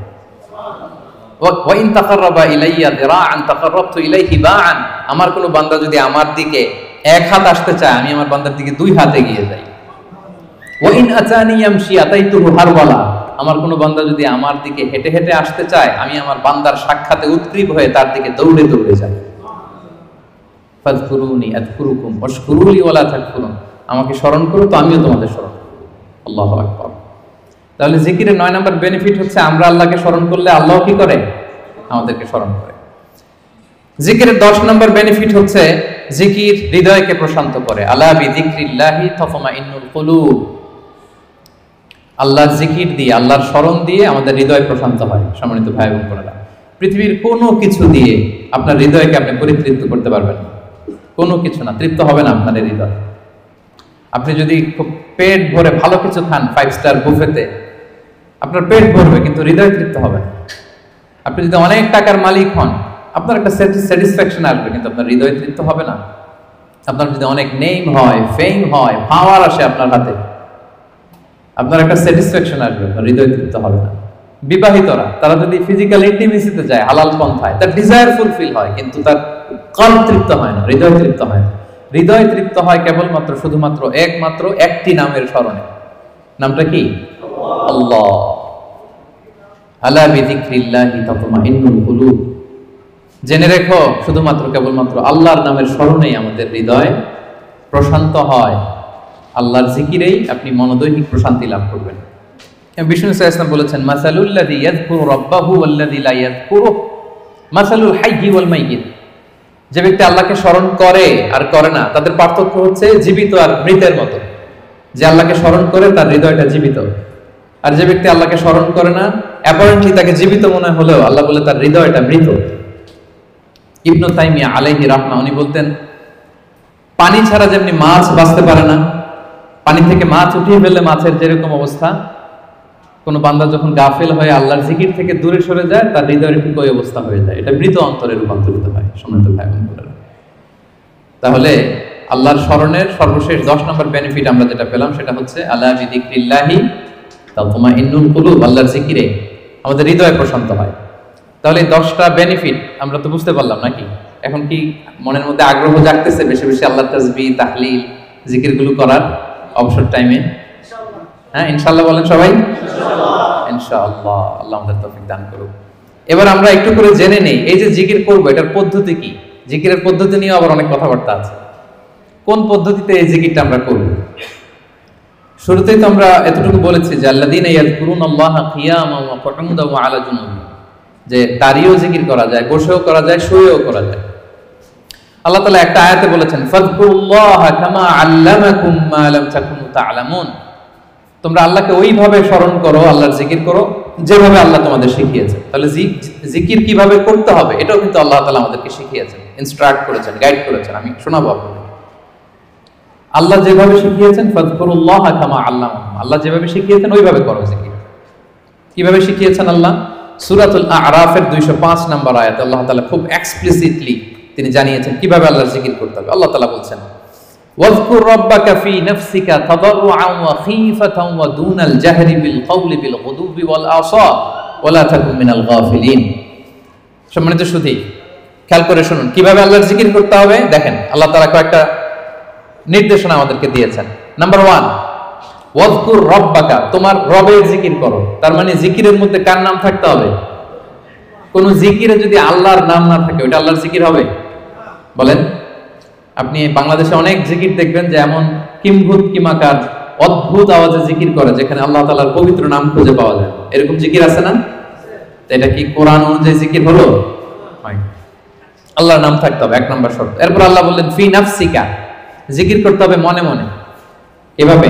ওয়া ইন তাকাররাবা ইলাইয়া যিরাআন তাকাররাবতু ইলাইহি বাআন। আমার কোন বান্দা যদি আমার দিকে এক হাত আসতে চায়, আমি আমার বান্দার দিকে দুই হাত এগিয়ে যাই। ওয়া ইন আতানি ইয়ামশি আতাইতুহু হারওয়ালা। আমার কোন বান্দা যদি আমার দিকে হেঁটে হেঁটে আসতে চায়, আমি আমার বান্দার সাক্ষাতে উৎগ্রীব হয়ে তার দিকে দৌড়ে দৌড়ে যাই। ফাযকুরুনি আযকুরুকুম ওয়াশকুরুলি ওয়ালা তাকফুরুন। আমাকে স্মরণ করো তো আমিও তোমাদের স্মরণ করব। আল্লাহু আকবার। তাহলে জিকিরের 9 নম্বর বেনিফিট হচ্ছে আমরা আল্লাহকে স্মরণ করলে আল্লাহ কি করে? আমাদেরকে স্মরণ করে। জিকিরের 10 নম্বর বেনিফিট হচ্ছে জিকির হৃদয়কে প্রশান্ত করে। আলা বিযিকরিল্লাহি তাতমাইন্নুল কুলুব। আল্লাহর জিকির দিয়ে, আল্লাহর স্মরণ দিয়ে আমাদের হৃদয় প্রশান্ত হয়। সম্মানিত ভাই এবং বোনেরা, পৃথিবীর কোনো কিছু দিয়ে আপনার হৃদয়কে আপনি পরিতৃপ্ত করতে পারবেন না। কোনো কিছু না, তৃপ্ত হবে না আপনার হৃদয়। আপনি যদি খুব পেট ভরে ভালো কিছু খান 5 স্টার বুফেতে, আপনার পেট ভরবে কিন্তু হৃদয় তৃপ্ত হবে না। আপনি যদি অনেক টাকার মালিক হন, আপনার একটা স্যাটিসফ্যাকশন আসবে কিন্তু আপনার হৃদয় তৃপ্ত হবে না। আপনার যদি অনেক নেম হয়, ফেম হয়, পাওয়ার আসে আপনার হাতে, আপনার একটা স্যাটিসফ্যাকশন আসবে, আপনার হৃদয় তৃপ্ত হবে না। বিবাহিতরা তারা যদি ফিজিক্যাল ইন্টিমেসিতে যায় হালাল পন্থায়, তার ডিজায়ার ফুলফিল হয় কিন্তু তার কল্প তৃপ্ত হয় না, হৃদয় তৃপ্ত হয় না। হৃদয় তৃপ্ত হয় কেবলমাত্র শুধুমাত্র একমাত্র একটি নামের স্মরণে। নামটা কি? আল্লাহ। আলা বিযিকরিল্লাহি তাতমাইন্নুল কুলুব। জেনে রেখো, শুধুমাত্র কেবলমাত্র আল্লাহর নামের স্মরণেই আমাদের হৃদয় প্রশান্ত হয়। আল্লাহর জিকিরেই আপনি মনোদৈহিক প্রশান্তি লাভ করবেন। বিষ্ণু সাল্লাল্লাহু আলাইহি ওয়াসাল্লাম বলেছেন, মাসালুল্লাযী ইয়াযকুরু রাব্বাহু ওয়াল্লাযী লা ইয়াযকুরু মাসালুল হাইয়্যি ওয়াল মাইয়্যিত। যে ব্যক্তি আল্লাহকে স্মরণ করে আর করে না, তাদের পার্থক্য হচ্ছে জীবিত আর মৃতের মতো। যে আল্লাহকে স্মরণ করে তার হৃদয়টা জীবিত, আর যে ব্যক্তি আল্লাহকে স্মরণ করে না, অ্যাপারেন্টলি তাকে জীবিত মনে হলেও আল্লাহ বলে তার হৃদয়টা মৃত। ইবনু তাইমিয়া আলাইহি রাহমা উনি বলতেন, পানি ছাড়া যেমনি মাছ বাঁচতে পারে না, পানি থেকে মাছ উঠিয়ে ফেললে মাছের যেরকম অবস্থা, কোন বান্দা যখন গাফেল হয়ে আল্লাহর জিকির থেকে দূরে সরে যায়, তার হৃদয়ের ঠিক ওই অবস্থা হয়ে যায়। এটা মৃত অন্তরে রূপান্তরিত হয়। সম্মানিত ভাই বোনেরা, তাহলে আল্লাহর স্মরণের সর্বশেষ 10 নম্বর বেনিফিট আমরা যেটা পেলাম সেটা হচ্ছে আলা বিযিকরিল্লাহি তাতমাইন্নুল কুলুব। আল্লাহর জিকিরে আমাদের হৃদয় প্রশান্ত হয়। তাহলে এই 10টা বেনিফিট আমরা তো বুঝতে পারলাম নাকি? এখন কি মনের মধ্যে আগ্রহ জাগতেছে বেশি বেশি আল্লাহর তাসবিহ, তাহলিল, জিকিরগুলো করার অবসর টাইমে? হ্যাঁ, ইনশাআল্লাহ বলেন সবাই। ইনশাআল্লাহ, আল্লাহ আমাদের তৌফিক দান করুক। এবার আমরা একটু করে জেনে নেই, এই যে জিকির করব এটার পদ্ধতি কি। জিকিরের পদ্ধতি নিয়ে আবার অনেক কথাবার্তা আছে। কোন পদ্ধতিতে এই জিকিরটা আমরা করব? শুরুতেই তো আমরা এতটুকু বলেছি যে আল্লাযীনা ইয়াযকুরুনাল্লাহা কিয়ামান ওয়া কুউদান ওয়া আলা জুনুবি, যে দাঁড়িয়েও জিকির করা যায়, বসেও করা যায়, শুয়েও করা যায়। আল্লাহ তাআলা একটা আয়াতে বলেছেন, ফাযকুরুল্লাহা কামা আল্লামাকুম মা লাম তাকুনু তা'লামুন। তোমরা আল্লাহকে ওইভাবে স্মরণ করো, আল্লাহর জিকির করো যেভাবে আল্লাহ তোমাদের শিখিয়েছেন। তাহলে জিকির কিভাবে করতে হবে এটাও কিন্তু আল্লাহ তাআলা আমাদেরকে শিখিয়েছেন, ইনস্ট্রাক্ট করেছেন, গাইড করেছেন। আমি শোনাবো আপনাদের। আল্লাহ যেভাবে শিখিয়েছেন, ফাযকুরুল্লাহা কামা আল্লামাকুম, আল্লাহ যেভাবে শিখিয়েছেন ওইভাবে করো জিকির। কিভাবে শিখিয়েছেন আল্লাহ? সূরাতুল আ'রাফের 205 নম্বর আয়াতে আল্লাহ তাআলা খুব এক্সপ্লিসিটলি তিনি জানিয়েছেন কিভাবে আল্লাহর জিকির করতে হবে। আল্লাহ তাআলা বলছেন, ওয়াযকুর রাব্বাকা ফি নাফসিকা তাদাররুআন ওয়া খীফাতান ওয়া দুনাল জাহরি বিল কওলি বিল গুদুবি ওয়াল আসাল ওয়া লা তাকুন মিনাল গাফিলিন। সম্মানিত সুধী, খেয়াল করে শুনুন কিভাবে আল্লাহর জিকির করতে হবে। দেখেন আল্লাহ তাআলা কয়েকটা নির্দেশনা আমাদেরকে দিয়েছেন। নাম্বার 1, ওয়াযকুর রাব্বাকা, তোমার রবের জিকির করো। তার মানে জিকিরের মধ্যে কার নাম থাকতে হবে? কোন জিকিরে যদি আল্লাহর নাম না থাকে ওটা আল্লাহর জিকির হবে? বলেন। আপনি বাংলাদেশে অনেক জিকির দেখবেন যে এমন কিম্ভূত কিমাকার অদ্ভুত আওয়াজে জিকির করে যেখানে আল্লাহ তাআলার পবিত্র নাম খুঁজে পাওয়া যায়। এরকম জিকির আছে না? এটা কি কোরআন অনুযায়ী জিকির হলো? হয়। আল্লাহর নাম থাকতে হবে 1 নম্বর শর্ত। এরপর আল্লাহ বললেন ফি নাফসিকা, জিকির করতে হবে মনে মনে। এভাবে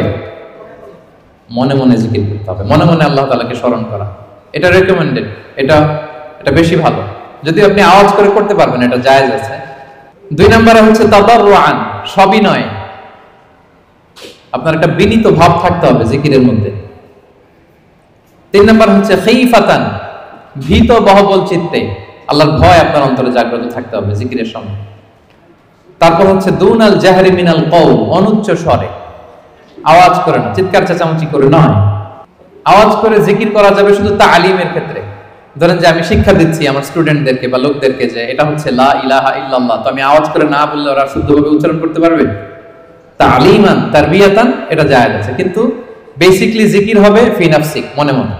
মনে মনে জিকির করতে হবে, মনে মনে আল্লাহ তাআলাকে স্মরণ করা। এটা রেকমেন্ডেড, এটা বেশি ভালো। যদি আপনি আওয়াজ করে করতে পারবেন এটা জায়েজ আছে। 2 নম্বরে হচ্ছে তাদাররুআন, সবিনয়। আপনার একটা বিনীত ভাব থাকতে হবে জিকিরের মধ্যে। 3 নম্বর হচ্ছে খীফাতান, ভীত বহবল চিত্তে, আল্লাহর ভয় আপনার অন্তরে জাগ্রত থাকতে হবে জিকিরের সময়। তারপর হচ্ছে দুনাল জাহরি মিনাল কওল, অনুচ্চ স্বরে, আওয়াজ করে না, চিৎকার চেঁচামেচি করে নয়। আওয়াজ করে জিকির করা যাবে শুধু তালিমের ক্ষেত্রে। ধরেন যে আমি শিক্ষা দিচ্ছি আমার স্টুডেন্টদেরকে বা লোকদেরকে যে এটা হচ্ছে লা ইলাহা ইল্লাল্লাহ, তো আমি আওয়াজ করে না বললে ওরা শুদ্ধভাবে উচ্চারণ করতে পারবে? তালিমান তারবিয়াতান এটা জায়েজ আছে, কিন্তু বেসিক্যালি জিকির হবে ফি নাফসিক, মনে মনে।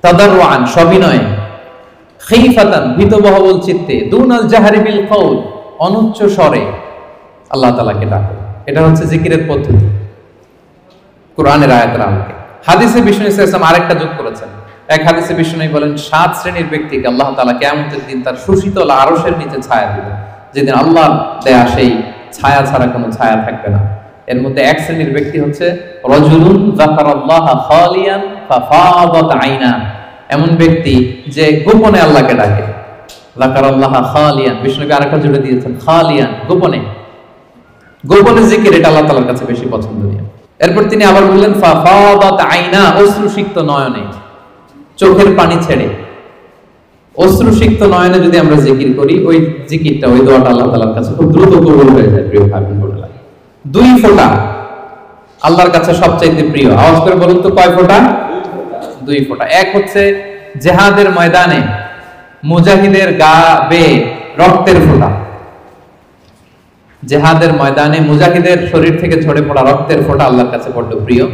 তাদাররুআন, সবিনয়ে। খীফাতান, ভীত বহবল চিত্তে। দুনাল জাহরি বিল কওল, অনুচ্চ স্বরে আল্লাহ তাআলাকে ডাকো। এটা হচ্ছে জিকিরের পদ্ধতি কোরআনের আয়াতের আলোকে। হাদিসে বিষ্ণু ইসলাম আরেকটা যোগ করেছেন। এক হাদিসে বিষ্ণু বলেন 7 শ্রেণীর ব্যক্তিকে আল্লাহ তাআলা কিয়ামতের দিন তার সুশীতল আরশের নিচে ছায়া দিবেন, যেদিন আল্লাহর দেয়া সেই ছায়া ছাড়া কোনো ছায়া থাকবে না। এর মধ্যে 1 শ্রেণীর ব্যক্তি হচ্ছে রাজুলুন যাকারাল্লাহ খালিয়ান ফাফাদাত আইনা, এমন ব্যক্তি যে গোপনে আল্লাহকে ডাকে। যাকারাল্লাহ খালিয়ান, বিষ্ণুকে আরেকটা জুড়ে দিয়েছেন খালিয়ান, গোপনে। গোপনে জিকির এটা আল্লাহ তাআলার কাছে বেশি পছন্দনীয়। এরপর তিনি আবার বললেন ফাফাদাত আইনা, অশ্রুসিক্ত নয়নে, চোখের পানি ছেড়ে অশ্রুসিক্ত নয়নে যদি আমরা জিকির করি, ওই জিকিরটা, ওই দোয়াটা আল্লাহ তাআলার কাছে খুব দ্রুত কবুল হয়ে যায়। প্রিয় ভাই বোনেরা, 2 ফোঁটা আল্লাহর কাছে সবচাইতে প্রিয়। আওয়াজ করে বলুন তো কয় ফোঁটা? 2 ফোঁটা। এক হচ্ছে জিহাদের ময়দানে মুজাহিদের গা বেয়ে রক্তের ফোঁটা। জিহাদের ময়দানে মুজাহিদের শরীর থেকে ঝরে পড়া রক্তের ফোঁটা আল্লাহর কাছে বড় প্রিয়।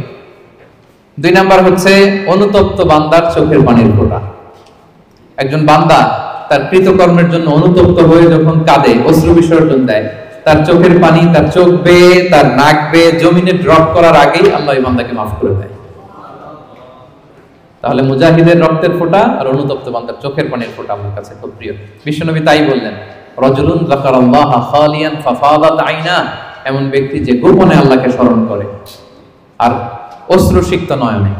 2 নাম্বার হচ্ছে অনুতপ্ত বান্দার চোখের পানির ফোঁটা। একজন বান্দা তার কৃতকর্মের জন্য অনুতপ্ত হয়ে যখন কাঁদে, অশ্রু বিসর্জন দেয়, তার চোখের পানি তার চোখ বেয়ে, তার নাক বেয়ে জমিনে ড্রপ করার আগেই আল্লাহ এই বান্দাকে মাফ করে দেয়। তাহলে মুজাহিদের রক্তের ফোঁটা আর অনুতপ্ত বান্দার চোখের পানির ফোঁটা আমার কাছে খুব প্রিয়। বিশ্বনবী তাই বললেন, রাজুলুন যাকারাল্লাহ খালিয়ান ফাফাদাত আইনা, এমন ব্যক্তি যে গোপনে আল্লাহকে স্মরণ করে আর অশ্রুসিক্ত নয়নে।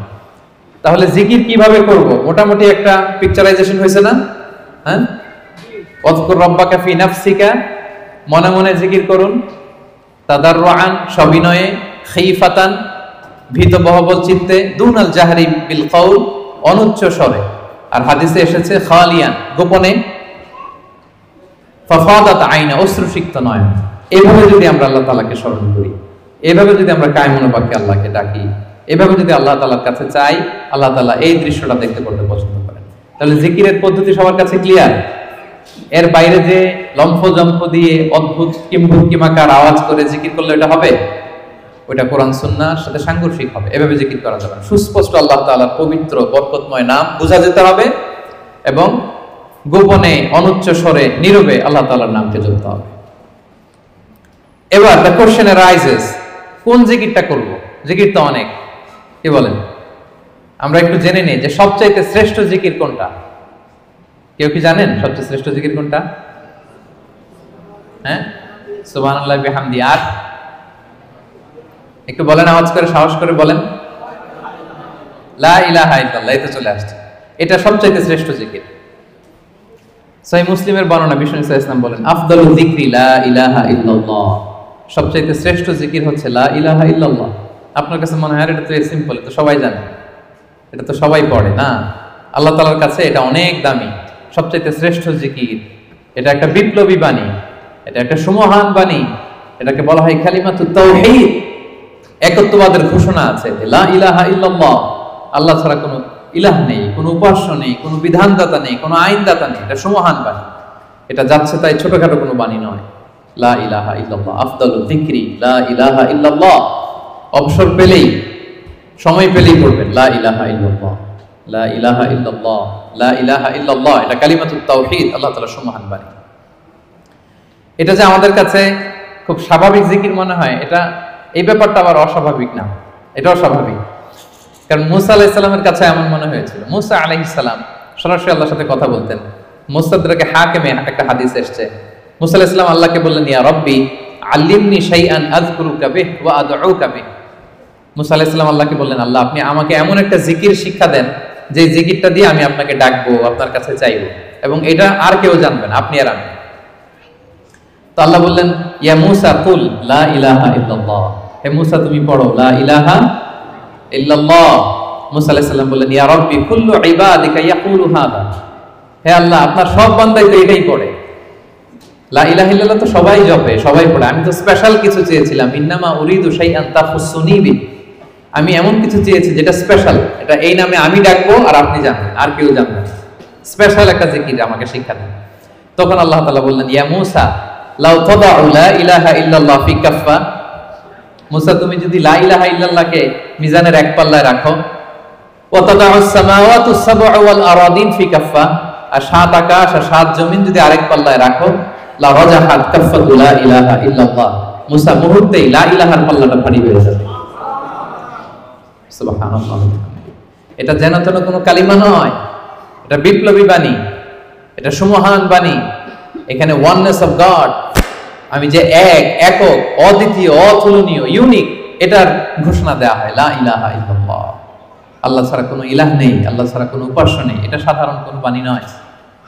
তাহলে জিকির কিভাবে করব? মোটামুটি একটা পিকচারাইজেশন হয়েছে না? হ্যাঁ, ওয়াযকুর রাব্বাকা ফি নাফসিকা, মনে মনে জিকির করুন। তাদাররুআন, সবিনয়ে। খীফাতান, ভীত বহবল চিত্তে। দুনাল জাহরি বিল কওল, অনুচ্চ স্বরে। আর হাদিসে এসেছে খালিয়ান, গোপনে। ফাফাদাত আইনা, অশ্রুসিক্ত নয়ন। এইভাবে যদি আমরা আল্লাহ তাআলাকে স্মরণ করি, এইভাবে যদি আমরা কায়মন বাক্যে আল্লাহকে ডাকি, এভাবে যদি আল্লাহ তাআলার কাছে চাই, আল্লাহ তাআলা এই দৃশ্যটা দেখতে করতে পছন্দ করেন। তাহলে জিকিরের পদ্ধতি সবার কাছে ক্লিয়ার। এর বাইরে যে লম্ফজম্ফ দিয়ে অদ্ভুত কিম্ভূত কিমাকার আওয়াজ করে জিকির করলে এটা হবে? ওটা কোরআন সুন্নাহর সাথে সাংঘর্ষিক হবে। এভাবে জিকির করা যাবে না। সুস্পষ্ট আল্লাহ তাআলার পবিত্র বরকতময় নাম বোঝা যেতে হবে এবং গোপনে, অনুচ্চ স্বরে, নীরবে আল্লাহ তাআলার নামকে জপতে হবে। এবার দ্য কোশ্চেন রাইজেস, কোন জিকিরটা করব? জিকির তো অনেক, কি বলেন? আমরা একটু জেনে নিই যে সবচাইতে শ্রেষ্ঠ জিকির কোনটা। কেউ কি জানেন সবচেয়ে শ্রেষ্ঠ জিকির কোনটা? হ্যাঁ, সুবহানাল্লাহি ওয়া বিহামদি। আর একটু বলেন, আওয়াজ করে, সাহস করে বলেন, লা ইলাহা ইল্লাল্লাহ। এই তো চলে আসছে, এটা সবচাইতে শ্রেষ্ঠ জিকির। সহিহ মুসলিমের বর্ণনা, বিষ্ণু ইসলাম বলেন, আফদালু যিকরি লা ইলাহা ইল্লাল্লাহ, সবচাইতে শ্রেষ্ঠ জিকির হচ্ছে লা ইলাহা ইল্লাল্লাহ। আপনার কাছে মনে হয় এটা তো সিম্পল, এটা তো সবাই জানে, এটা তো সবাই পড়ে না। আল্লাহ তাআলার কাছে এটা অনেক দামি, সবচাইতে শ্রেষ্ঠ জিকির। এটা একটা বিপ্লবী বাণী, এটা একটা সুমহান বাণী, এটাকে বলা হয় কালিমাতুত তাওহীদ। একত্ববাদের ঘোষণা আছে, লা ইলাহা ইল্লাল্লাহ, আল্লাহ ছাড়া কোনো ইলাহ নেই, কোনো উপাস্য নেই, কোনো বিধানদাতা নেই, কোনো আইনদাতা নেই। এটা সুমহান বাণী, এটা যাচ্ছে তাই ছোটখাটো কোনো বাণী নয়। লা ইলাহা ইল্লাল্লাহ আফদালুল যিকরি, লা ইলাহা ইল্লাল্লাহ। অবসর পেলেই, সময় পেলেই পড়বেন লা ইলাহা ইল্লাল্লাহ, লা ইলাহা ইল্লাল্লাহ, লা ইলাহা ইল্লাল্লাহ। এটা কালিমাতুত তাওহীদ, আল্লাহ তাআলার সুমহান বাণী। এটা যে আমাদের কাছে খুব স্বাভাবিক জিকির মনে হয়, এটা এই ব্যাপারটা আবার অস্বাভাবিক না, এটাও স্বাভাবিক। কারণ মুসা আলাইহিস সালামের কাছে এমন মনে হয়েছিল। মুসা আলাইহিস সালাম সরাসরি আল্লাহর সাথে কথা বলতেন। মুস্তাদরাকে হাকিমে একটা হাদিস এসেছে, মুসা আলাইহিস সালাম আল্লাহকে বললেন, ইয়া রব্বি আল্লিমনি শাইআন আযকুরুকা বিহি ওয়া আদউকা বিহি। মুসা আলাইহিস সালাম আল্লাহকে বললেন, আল্লাহ আপনি আমাকে এমন একটা জিকির শিক্ষা দেন যে জিকিরটা দিয়ে আমি আপনাকে ডাকবো, আপনার কাছে চাইবো, এবং এটা আর কেউ জানবে না, আপনি আর আমি। তো আল্লাহ বললেন, ইয়া মুসা কুল লা ইলাহা ইল্লাল্লাহ, হে মুসা তুমি পড়ো লা ইলাহা ইল্লাল্লাহ। মুসা আলাইহিস সালাম বললেন, ইয়া রাব্বি কুল্লু ইবাদিকা ইয়াকুলু হাদা, হে আল্লাহ আপনার সব বান্দাই তো এটাই পড়ে, লা ইলাহা ইল্লাল্লাহ তো সবাই জপে, সবাই পড়ে, আমি তো স্পেশাল কিছু চেয়েছিলাম, ইন্নামা উরিদু শাইআন তাখুসুনি বি, আমি এমন কিছু চেয়েছি যেটা স্পেশাল, এটা এই নামে আমি ডাকবো আর আপনি জানবেন, আর কেউ জানবে না, স্পেশাল একটা জিকির আমাকে শিক্ষা দেন। তখন আল্লাহ তাআলা বললেন, ইয়া মুসা লাউ তাদাউ লা ইলাহা ইল্লাল্লাহ ফি কাফা, মুসা তুমি যদি লা ইলাহা ইল্লাল্লাহকে মিজানের এক পাল্লায় রাখো, ওয়া তাদাউস সামাওয়াতুস সাবউ ওয়াল আরাদিন ফি কাফা, আর সাত আকাশ আর সাত জমিন যদি আরেক পাল্লায় রাখো, লা রাজাহাত কাফাতু লা ইলাহা ইল্লাল্লাহ, মুসা মুহূর্তেই লা ইলাহার পাল্লাটা ভারী হয়ে যাবে। সুবহানাল্লাহ। এটা যেন তেন কোনো কালিমা নয়, এটা বিপ্লবী বাণী, এটা সুমহান বাণী। এখানে ওয়াননেস অফ গড, আমি যে এক, একক, অদ্বিতীয়, অতুলনীয়, ইউনিক, এটার ঘোষণা দেয়া হয় লা ইলাহা ইল্লাল্লাহ। আল্লাহ ছাড়া কোনো ইলাহ নেই, আল্লাহ ছাড়া কোনো উপাস্য নেই, এটা সাধারণ কোনো বাণী নয়।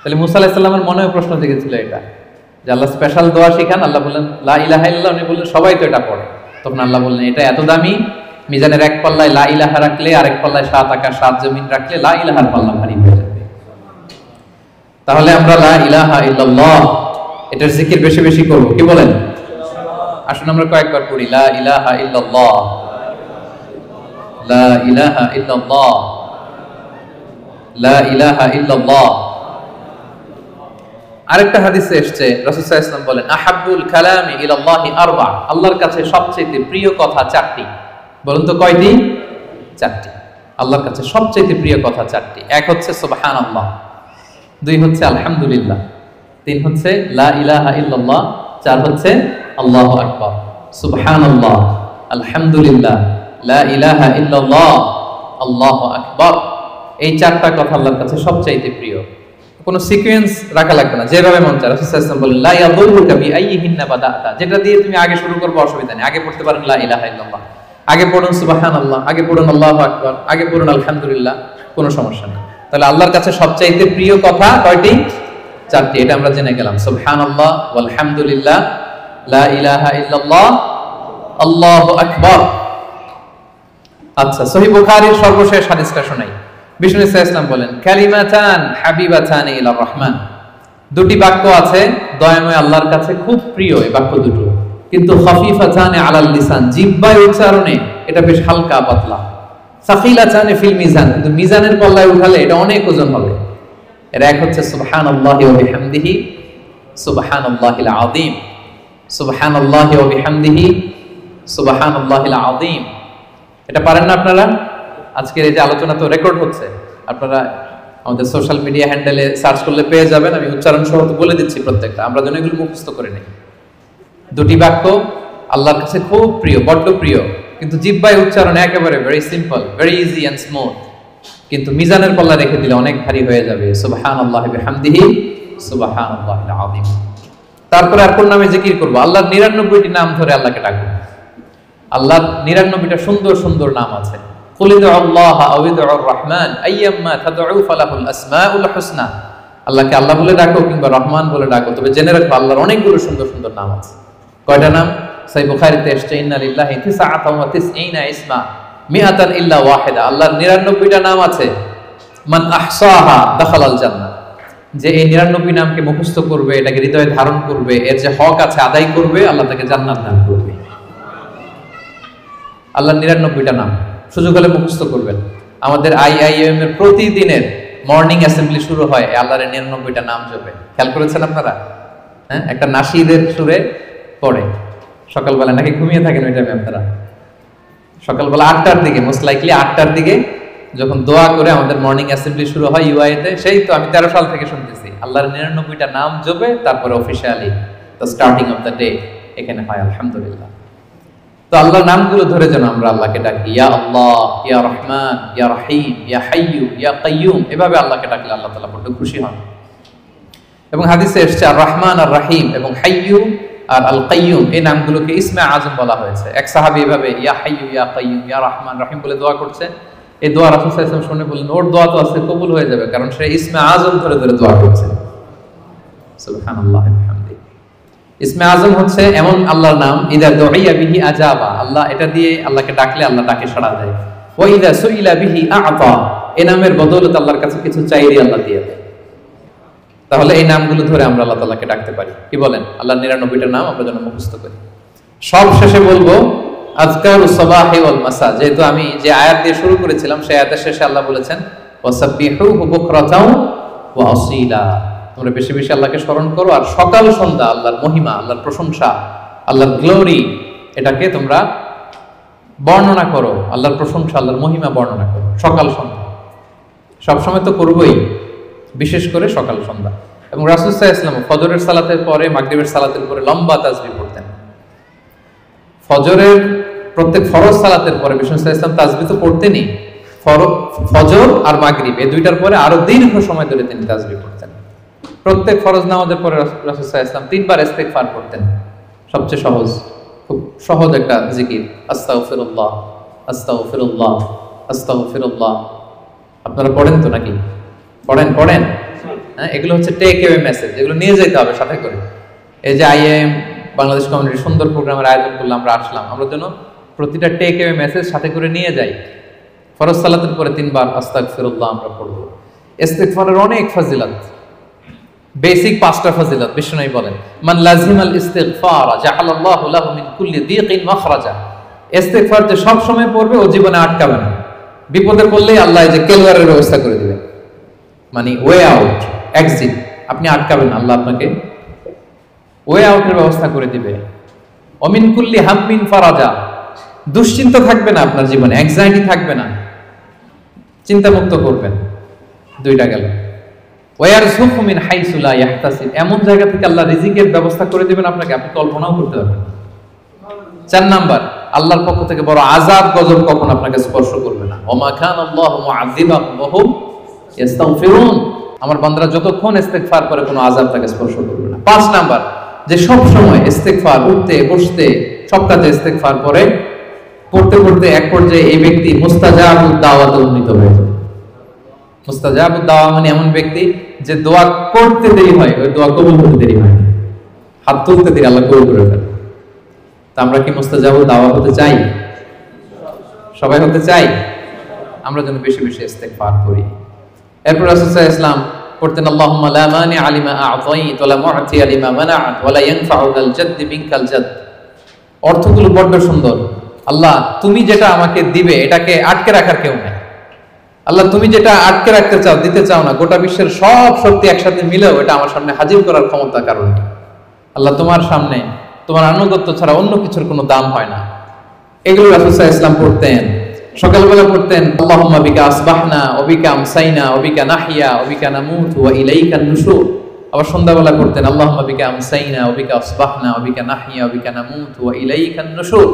তাহলে মুসা আলাইহিস সালামের মনেও প্রশ্ন জেগেছিল এটা, যে আল্লাহ স্পেশাল দোয়া শিখান। আল্লাহ বললেন লা ইলাহা ইল্লাল্লাহ, উনি বললেন সবাই তো এটা পড়ে। তখন আল্লাহ বললেন এটা এত দামি, মিজানের এক পাল্লায় লা ইলাহা রাখলে, আরেক পাল্লায় সাত আকাশ সাত জমিন রাখলে লা ইলাহার পাল্লা ভারী হয়ে যাবে। তাহলে আমরা লা ইলাহা ইল্লাল্লাহ এটার জিকির বেশি বেশি করব, কি বলেন? আসুন আমরা কয়েকবার পড়ি লা ইলাহা ইল্লাল্লাহ, লা ইলাহা ইল্লাল্লাহ, লা ইলাহা ইল্লাল্লাহ। আরেকটা হাদিসে এসেছে, রাসূল সাল্লাল্লাহু আলাইহি ওয়াসাল্লাম বলেন, আহাব্বুল কালামি ইলাল্লাহি আরবা, আল্লাহর কাছে সবচেয়ে প্রিয় কথা চারটি। বলুন তো কয়টি? চারটি। আল্লাহর কাছে সবচেয়ে প্রিয় কথা চারটি। এক হচ্ছে সুবহানাল্লাহ, দুই হচ্ছে আলহামদুলিল্লাহ, তিন হচ্ছে লা ইলাহা ইল্লাল্লাহ, চার হচ্ছে আল্লাহু আকবার। সুবহানাল্লাহ, আলহামদুলিল্লাহ, লা ইলাহা ইল্লাল্লাহ, আল্লাহু আকবার। এই চারটা কথা আল্লাহর কাছে সবচাইতে প্রিয়। কোনো সিকোয়েন্স রাখা লাগবে না, যেভাবে মন চায়। রাসূল সাল্লাল্লাহু আলাইহি ওয়াসাল্লাম বলেন, লা ইয়াদুরুকা বিআইয়িহিন্না বাদাতা, যেটা দিয়ে তুমি আগে শুরু করবে অসুবিধা নেই। আগে পড়তে পারেন লা ইলাহা ইল্লাল্লাহ, আগে পড়ুন সুবহানাল্লাহ, আগে পড়ুন আল্লাহু আকবার, আগে পড়ুন আলহামদুলিল্লাহ, কোনো সমস্যা নেই। তাহলে আল্লাহর কাছে সবচাইতে প্রিয় কথা কয়টি? চারটি। এটা আমরা জেনে গেলাম, সুবহানাল্লাহ, আলহামদুলিল্লাহ, লা ইলাহা ইল্লাল্লাহ, আল্লাহু আকবার। আচ্ছা, সহিহ বুখারীর সর্বশেষ হাদিসটা শোনাই। বিষ্ণু সাল্লাল্লাহু আলাইহি ওয়াসাল্লাম বলেন, কালিমাতান হাবিবাতান ইলার রহমান, দুটি বাক্য আছে দয়াময় আল্লাহর কাছে খুব প্রিয়, এই বাক্য দুটো, কিন্তু খাফিফাতান আলাল লিসান, জিহ্বায় উচ্চারণে এটা বেশ হালকা পাতলা। সাকিলাতান ফিল মিজান, কিন্তু মিজানের পাল্লায় উঠালে এটা অনেক ওজন হবে। এর এক হচ্ছে সুবহানাল্লাহি ওয়া বিহামদিহি, সুবহানাল্লাহিল আযীম, সুবহানাল্লাহি ওয়া বিহামদিহি, সুবহানাল্লাহিল আযীম। এটা পারেন না আপনারা? আজকের এই যে আলোচনা তো রেকর্ড হচ্ছে, আপনারা আমাদের সোশ্যাল মিডিয়া হ্যান্ডেলে সার্চ করলে পেয়ে যাবেন। আমি উচ্চারণ সহ তো বলে দিচ্ছি প্রত্যেকটা, আমরা যেন এগুলো মুখস্থ করে নেই। দুটি বাক্য আল্লাহর কাছে খুব প্রিয়, বড্ড প্রিয়, কিন্তু জিহ্বায় উচ্চারণ একেবারে very simple, very easy and smooth, কিন্তু মিজানের পাল্লা রেখে দিলে অনেক ভারী হয়ে যাবে। সুবহানাল্লাহি বিহামদিহি, সুবহানাল্লাহিল আযীম। তারপরে আর কোন নামে জিকির করব? আল্লাহর 99টি নাম ধরে আল্লাহকে ডাকবো। আল্লাহর 99টা সুন্দর সুন্দর নাম আছে। কুল ইদউল্লাহ আও ইদউর রহমান আইয়াম্মা তাদউ ফালাহুল আসমাউল হুসনা, আল্লাহকে আল্লাহ বলে ডাকো কিংবা রহমান বলে ডাকো, তবে জেনে রাখো আল্লাহর অনেকগুলো সুন্দর সুন্দর নাম আছে। কয়টা নাম? সহিহ বুখারীতে এসেছে, ইন্না লিল্লাহি 99 ইসমা মিআতান ইল্লা ওয়াহিদা, আল্লাহর 99টা নাম আছে। মান আহসাহা দাখালাল জান্নাহ, যে এই 99 নামকে মুখস্থ করবে, এটাকে হৃদয়ে ধারণ করবে, এর যে হক আছে আদায় করবে, আল্লাহ তাকে জান্নাত দান করবে। আল্লাহর 99টা নাম সুযোগ হলে মুখস্থ করবেন। আমাদের IIM এর প্রতিদিনের মর্নিং অ্যাসেম্বলি শুরু হয় আল্লাহর 99টা নাম জপে। খেয়াল করেছেন আপনারা? হ্যাঁ, একটা নাশিদের সুরে পড়ে সকালবেলা, নাকি ঘুমিয়ে থাকেন ওই টাইমে আপনারা? সকালবেলা 8টার দিকে, মোস্ট লাইকলি 8টার দিকে যখন দোয়া করে আমাদের মর্নিং অ্যাসেম্বলি শুরু হয় ইউআইতে, সেই তো আমি 13 সাল থেকে শুনতেছি আল্লাহর 99টা নাম জপে তারপরে officially the starting of the day এখানে হয়। আলহামদুলিল্লাহ। তো আল্লাহর নামগুলো ধরে যেন আমরা আল্লাহকে ডাকি, ইয়া আল্লাহ, ইয়া রহমান, ইয়া রহিম, ইয়া হাইয়্যু, ইয়া কাইয়্যুম। এভাবে আল্লাহকে ডাকলে আল্লাহ তাআলা বড় খুশি হন। এবং হাদিসে এসেছে আর রহমান আর রহিম এবং হাইয়্যু আর আল কাইয়্যুম, এই নামগুলোকে ইসমে আজম বলা হয়েছে। এক সাহাবী এভাবে ইয়া হাইয়্যু, ইয়া কাইয়্যুম, ইয়া রহমান, রহিম বলে দোয়া করছে। এই দোয়া রাসূল সাল্লাল্লাহু আলাইহি ওয়াসাল্লাম শুনে বললেন, ওর দোয়া তো আছে, কবুল হয়ে যাবে, কারণ সে ইসমে আজম ধরে ধরে দোয়া করছে। সুবহানাল্লাহ ওয়া বিহামদিহি। ইসমে আজম হচ্ছে এমন আল্লাহর নাম, ইদা দুইয়া বিহি আজাবা, আল্লাহ এটা দিয়ে আল্লাহকে ডাকলে আল্লাহ ডাকে সাড়া দেয়। ওয়া ইদা সুইলা বিহি আ'তা, এই নামের বদৌলতে আল্লাহর কাছে কিছু চাইলে আল্লাহ দিয়ে দেয়। তাহলে এই নামগুলো ধরে আমরা আল্লাহ তাআলাকে ডাকতে পারি। কি বলেন? আল্লাহর 99টা নাম আমরা যেন মুখস্থ করি। সব শেষে বলবো আযকারুস সাবাহি ওয়াল মাসা, যেহেতু আমি যে আয়াত দিয়ে শুরু করেছিলাম সেই আয়াতের শেষে আল্লাহ বলেছেন ওয়াসাব্বিহুহু বুকরাতাও ওয়া আসীলা, তোমরা বেশি বেশি আল্লাহকে স্মরণ করো আর সকাল সন্ধ্যা আল্লাহর মহিমা, আল্লাহর প্রশংসা, আল্লাহর গ্লোরি, এটাকে তোমরা বর্ণনা করো। আল্লাহর প্রশংসা, আল্লাহর মহিমা বর্ণনা করো সকাল সন্ধ্যা। সবসময় তো করবোই, বিশেষ করে সকাল সন্ধ্যা। এবং রাসূল সাল্লাল্লাহু আলাইহি ওয়াসাল্লাম ফজরের সালাতের পরে, মাগরিবের সালাতের পরে লম্বা তাসবিহ পড়তেন। ফজরের প্রত্যেক ফরজ সালাতের পরে বিষ্ণু সাল্লাল্লাহু আলাইহি ওয়াসাল্লাম তাসবিহ তো পড়তেনই, ফজর আর মাগরিব এই দুইটার পরে আরো দীর্ঘ সময় ধরে তিনি তাসবিহ পড়তেন। প্রত্যেক ফরজ নামাজের পরে রাসূল সাল্লাল্লাহু আলাইহি ওয়াসাল্লাম 3 বার ইস্তিগফার করতেন। সবচেয়ে সহজ, খুব সহজ একটা জিকির, আস্তাগফিরুল্লাহ, আস্তাগফিরুল্লাহ, আস্তাগফিরুল্লাহ। আপনারা পড়েন তো নাকি? পড়েন? হ্যাঁ, এগুলো হচ্ছে টেক অ্যাওয়ে মেসেজ, এগুলো নিয়ে যেতে হবে সাথে করে। এই যে IIM বাংলাদেশ কমিউনিটি সুন্দর প্রোগ্রামের আয়োজন করলাম, আমরা আসলাম, আমরা যেন প্রতিটা টেক অ্যাওয়ে মেসেজ সাথে করে নিয়ে যাই। ফরজ সালাতের পরে 3 বার আস্তাগফিরুল্লাহ আমরা পড়ব। ইস্তিগফারের অনেক ফজিলত, বেসিক 5টা ফজিলত বিষ্ণুই বলেন, মান লাজিমাল ইস্তিগফার জাআলাল্লাহু লাহু মিন কুল্লি দীকিন মাখরাজা। ইস্তিগফার যে সব সময় পড়বে ও জীবনে আটকাবে না, বিপদে পড়লেই আল্লাহ এই যে কেলওয়ারের ব্যবস্থা করে দিবেন, মানে ওয়ে আউট, এক্সিট। আপনি আটকাবেন না, আল্লাহ আপনাকে ওয়ে আউটের ব্যবস্থা করে দিবে। অমিন কুল্লি হাম্মিন ফারাজা, দুশ্চিন্তা থাকবে না আপনার জীবনে, অ্যাংজাইটি থাকবে না, চিন্তা মুক্ত করবেন। 2টা গেল। ওয়ারযুকহু মিন হাইসু লা ইয়াহতাসিব, এমন জায়গা থেকে আল্লাহ রিজিকের ব্যবস্থা করে দিবেন আপনাকে, আপনি কল্পনাও করতে পারবেন না। 4 নাম্বার, আল্লাহর পক্ষ থেকে বড় আযাব গজব কখন আপনাকে স্পর্শ করবে না। ওমা কানাল্লাহু মুআযিবাহুম ওয়া হুম ইস্তাগফিরুন, আমার বান্দারা যতক্ষণ ইস্তিগফার করে কোনো আযাব তাকে স্পর্শ করবে না। 5 নাম্বার, যে সব সময় ইস্তিগফার, উঠতে বসতে সব কাজে ইস্তিগফার করে, পড়তে পড়তে এক পর্যায়ে এই ব্যক্তি মুস্তাজাবুদ দাওয়াতে উন্নীত হয়ে যায়। মুস্তাজাবুদ দাওয়া মানে এমন ব্যক্তি যে দোয়া করতে দেরি হয়, ওই দোয়া কবুল হতে দেরি হয়, হাত তুলতে দেরি আল্লাহ কবুল করে ফেলে। তা আমরা কি মুস্তাজাবুদ দাওয়া হতে চাই? সবাই হতে চাই? আমরা যেন বেশি বেশি ইস্তিগফার করি। এরপর রাসূল সাল্লাল্লাহু আলাইহি ওয়াসাল্লাম পড়তেন আল্লাহুম্মা লা মানি আলিমা আ'তাইত ওয়া লা মু'তি লিমা মানা'ত ওয়া লা ইয়ানফা'ু আল জাদ্দ মিনকাল জাদ্দ। অর্থগুলো বড় সুন্দর। আল্লাহ তুমি যেটা আমাকে দিবে এটাকে আটকে রাখার কেউ নাই। আল্লাহ তুমি যেটা আটকে রাখতে চাও, দিতে চাও না, গোটা বিশ্বের সব শক্তি একসাথে মিলেও এটা আমার সামনে হাজির করার ক্ষমতা কারণ নেই। আল্লাহ তোমার সামনে তোমার আনুগত্য ছাড়া অন্য কিছুর কোনো দাম হয় না। এগুলো রাসূল সাল্লাল্লাহু আলাইহি ওয়াসাল্লাম পড়তেন। সকালবেলা পড়তেন আল্লাহুম্মা বিকা আসবাহনা ওয়া বিকা আমসাইনা ওয়া বিকা নাহইয়া ওয়া বিকা নামুতু ওয়া ইলাইকান নুশুর। আবার সন্ধ্যাবেলা পড়তেন আল্লাহুম্মা বিকা আমসাইনা ওয়া বিকা আসবাহনা ওয়া বিকা নাহইয়া ওয়া বিকা নামুতু ওয়া ইলাইকান নুশুর।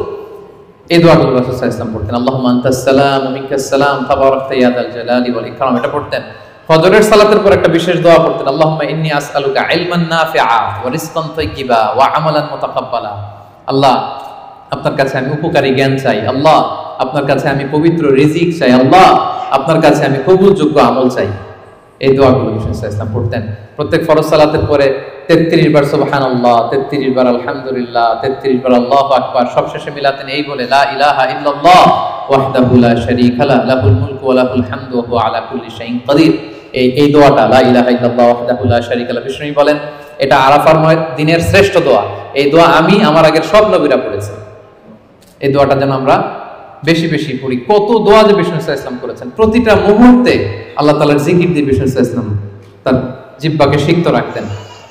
এই দোয়াগুলো রাসূল সাল্লাল্লাহু আলাইহি ওয়াসাল্লাম পড়তেন। আল্লাহুম্মা আনতাস সালাম ওয়া মিনকাস সালাম তাবারাকতা ইয়া যাল জালালি ওয়াল ইকরাম, এটা পড়তেন। ফজরের সালাতের পর একটা বিশেষ দোয়া পড়তেন আল্লাহুম্মা ইন্নী আসআলুকা ইলমান নাফিআ ওয়া রিজকান তাইয়্যিবা ওয়া আমালান মুতাকাব্বালা। আল্লাহ আপনার কাছে আমি উপকারী জ্ঞান চাই, আল্লাহ আপনার কাছে আমি পবিত্র রিজিক চাই, আল্লাহ আপনার কাছে আমি কবুলযোগ্য আমল চাই। এই দোয়াগুলো রাসূল সাল্লাল্লাহু আলাইহি ওয়াসাল্লাম পড়তেন। প্রত্যেক ফরজ সালাতের পরে 33 বার সুবহানাল্লাহ, 33 বার আলহামদুলিল্লাহ, 33 বার আল্লাহু আকবার, সবশেষে মিলাতেন এই বলে লা ইলাহা ইল্লাল্লাহ ওয়াহদাহু লা শারীকা লাহু লাহুল মুলকু ওয়া লাহুল হামদু ওয়া হুয়া আলা কুল্লি শাইইন কাদির। এই দোয়াটা, লা ইলাহা ইল্লাল্লাহ ওয়াহদাহু লা শারীকা লাহু, বিষ্ণু বলেন এটা আরাফার দিনের শ্রেষ্ঠ দোয়া। এই দোয়া আমি আমার আগের সব নবীরা পড়েছেন। এই দোয়াটা যেন আমরা বেশি বেশি পড়ি। কত দোয়া যে বিষ্ণু সাল্লাল্লাহু আলাইহি ওয়াসাল্লাম করেছেন, প্রতিটা মুহূর্তে আল্লাহ তাআলার জিকির দিয়ে বিষ্ণু সাল্লাল্লাহু আলাইহি ওয়াসাল্লাম তার জিহ্বাকে সিক্ত রাখতেন।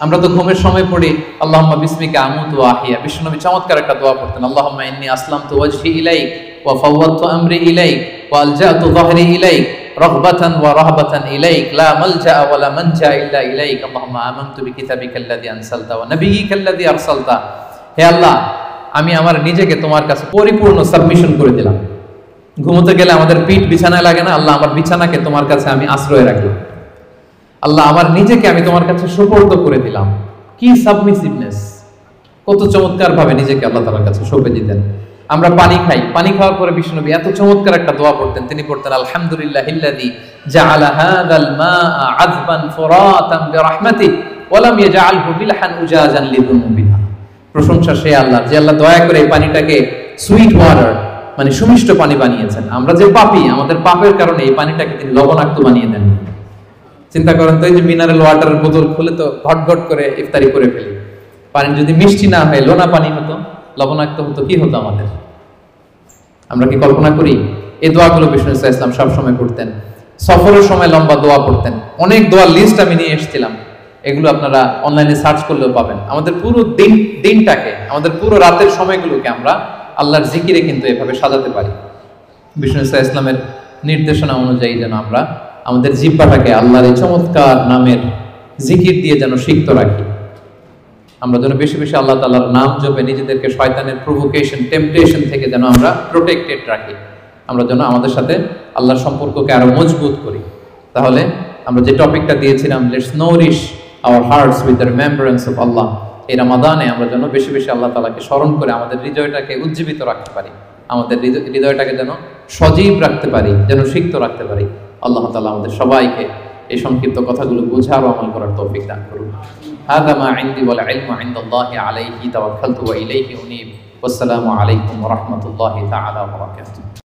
আমরা তো ঘুমের সময় পড়ি আল্লাহুম্মা বিসমিকা আমুতু ওয়া আহইয়া, বিশ্বনবী চমৎকার একটা দোয়া পড়তেন, আল্লাহুম্মা ইন্নী আসলামতু ওয়াজহি ইলাইক ওয়া ফাওয়াদতু আমরি ইলাইক ওয়া আলজাতু যাহরি ইলাইক রাগবাতান ওয়া রাহবাতান ইলাইক লা মালজা ওয়া লা মানজা ইল্লা ইলাইক, আল্লাহুম্মা আমানতু বিকিতাবিকাল্লাযী আনসালতা ওয়া নাবিয়্যিকাল্লাযী আরসালতা। হে আল্লাহ, আমি আমার নিজেকে তোমার কাছে পরিপূর্ণ সাবমিশন করে দিলাম। ঘুমোতে গেলে আমাদের পিঠ বিছানায় লাগে না, আল্লাহ আমার বিছানাকে তোমার কাছে আমি আশ্রয় রাখলাম। আল্লাহ আমার নিজেকে আমি তোমার কাছে সুপর্দ করে দিলাম। কি সাবমিসিভনেস, কত চমৎকার ভাবে নিজেকে আল্লাহ তাআলার কাছে সঁপে দিতেন। আমরা পানি খাই, পানি খাওয়ার পরে বিশ্বনবী এত চমৎকার একটা দোয়া পড়তেন, তিনি পড়তেন আলহামদুলিল্লাহিল্লাযী জাআলা হাযাল মাআ আযবান ফুরাতান বিরাহমাতিহি ওয়া লাম ইয়াজআলহু মিলহান উজাজান লিযুনুবিনা। প্রশংসা সে আল্লাহ, যে আল্লাহ দয়া করে এই পানিটাকে সুইট ওয়াটার মানে সুমিষ্ট পানি বানিয়েছেন। আমরা যে পাপী, আমাদের পাপের কারণে এই পানিটাকে তিনি লবণাক্ত বানিয়ে দেন। চিন্তা করেন তো, এই যে মিনারেল ওয়াটারের বোতল খুলে তো ঘট ঘট করে ইফতারি করে ফেলি, পানি যদি মিষ্টি না হয় লোনা পানি হতো, লবণাক্ত হতো, কি হতো আমাদের? আমরা কি কল্পনা করি? এই দোয়াগুলো বিষ্ণু সাল্লাল্লাহু আলাইহি ওয়াসাল্লাম সবসময় করতেন। সফরের সময় লম্বা দোয়া পড়তেন। অনেক দোয়ার লিস্ট আমি নিয়ে এসেছিলাম, এগুলো আপনারা অনলাইনে সার্চ করলেও পাবেন। আমাদের পুরো দিনটাকে, আমাদের পুরো রাতের সময়গুলোকে আমরা আল্লাহর জিকিরে কিন্তু এভাবে সাজাতে পারি। বিষ্ণু সাল্লাল্লাহু আলাইহি ওয়াসাল্লামের নির্দেশনা অনুযায়ী যেন আমরা আমাদের জিহ্বাটাকে আল্লাহর এই চমৎকার নামের জিকির দিয়ে যেন সিক্ত রাখি। আমরা যেন বেশি বেশি আল্লাহ তাআলার নাম জপে নিজেদেরকে শয়তানের প্রভোকেশন, টেম্পটেশন থেকে যেন আমরা প্রোটেক্টেড রাখি। আমরা যেন আমাদের সাথে আল্লাহর সম্পর্ককে আরো মজবুত করি। তাহলে আমরা যে টপিকটা দিয়েছিলাম, let's nourish our hearts with the remembrance of Allah, এই রমাদানে আমরা যেন বেশি বেশি আল্লাহ তাআলাকে স্মরণ করে আমাদের হৃদয়টাকে উজ্জীবিত রাখতে পারি, আমাদের হৃদয়টাকে যেন সজীব রাখতে পারি, যেন সিক্ত রাখতে পারি। আল্লাহ তাআলা আমাদের সবাইকে এই সংক্ষিপ্ত কথাগুলো বোঝার ও আমল করার তৌফিক দান করুন। হাযা মা ইনদি ওয়াল ইলমু ইনদাল্লাহি আলাইহি তাওয়াক্কালতু ওয়া ইলাইহি উনীব। ওয়াসসালামু আলাইকুম ওয়া রাহমাতুল্লাহি তাআলা ওয়া বারাকাতুহু।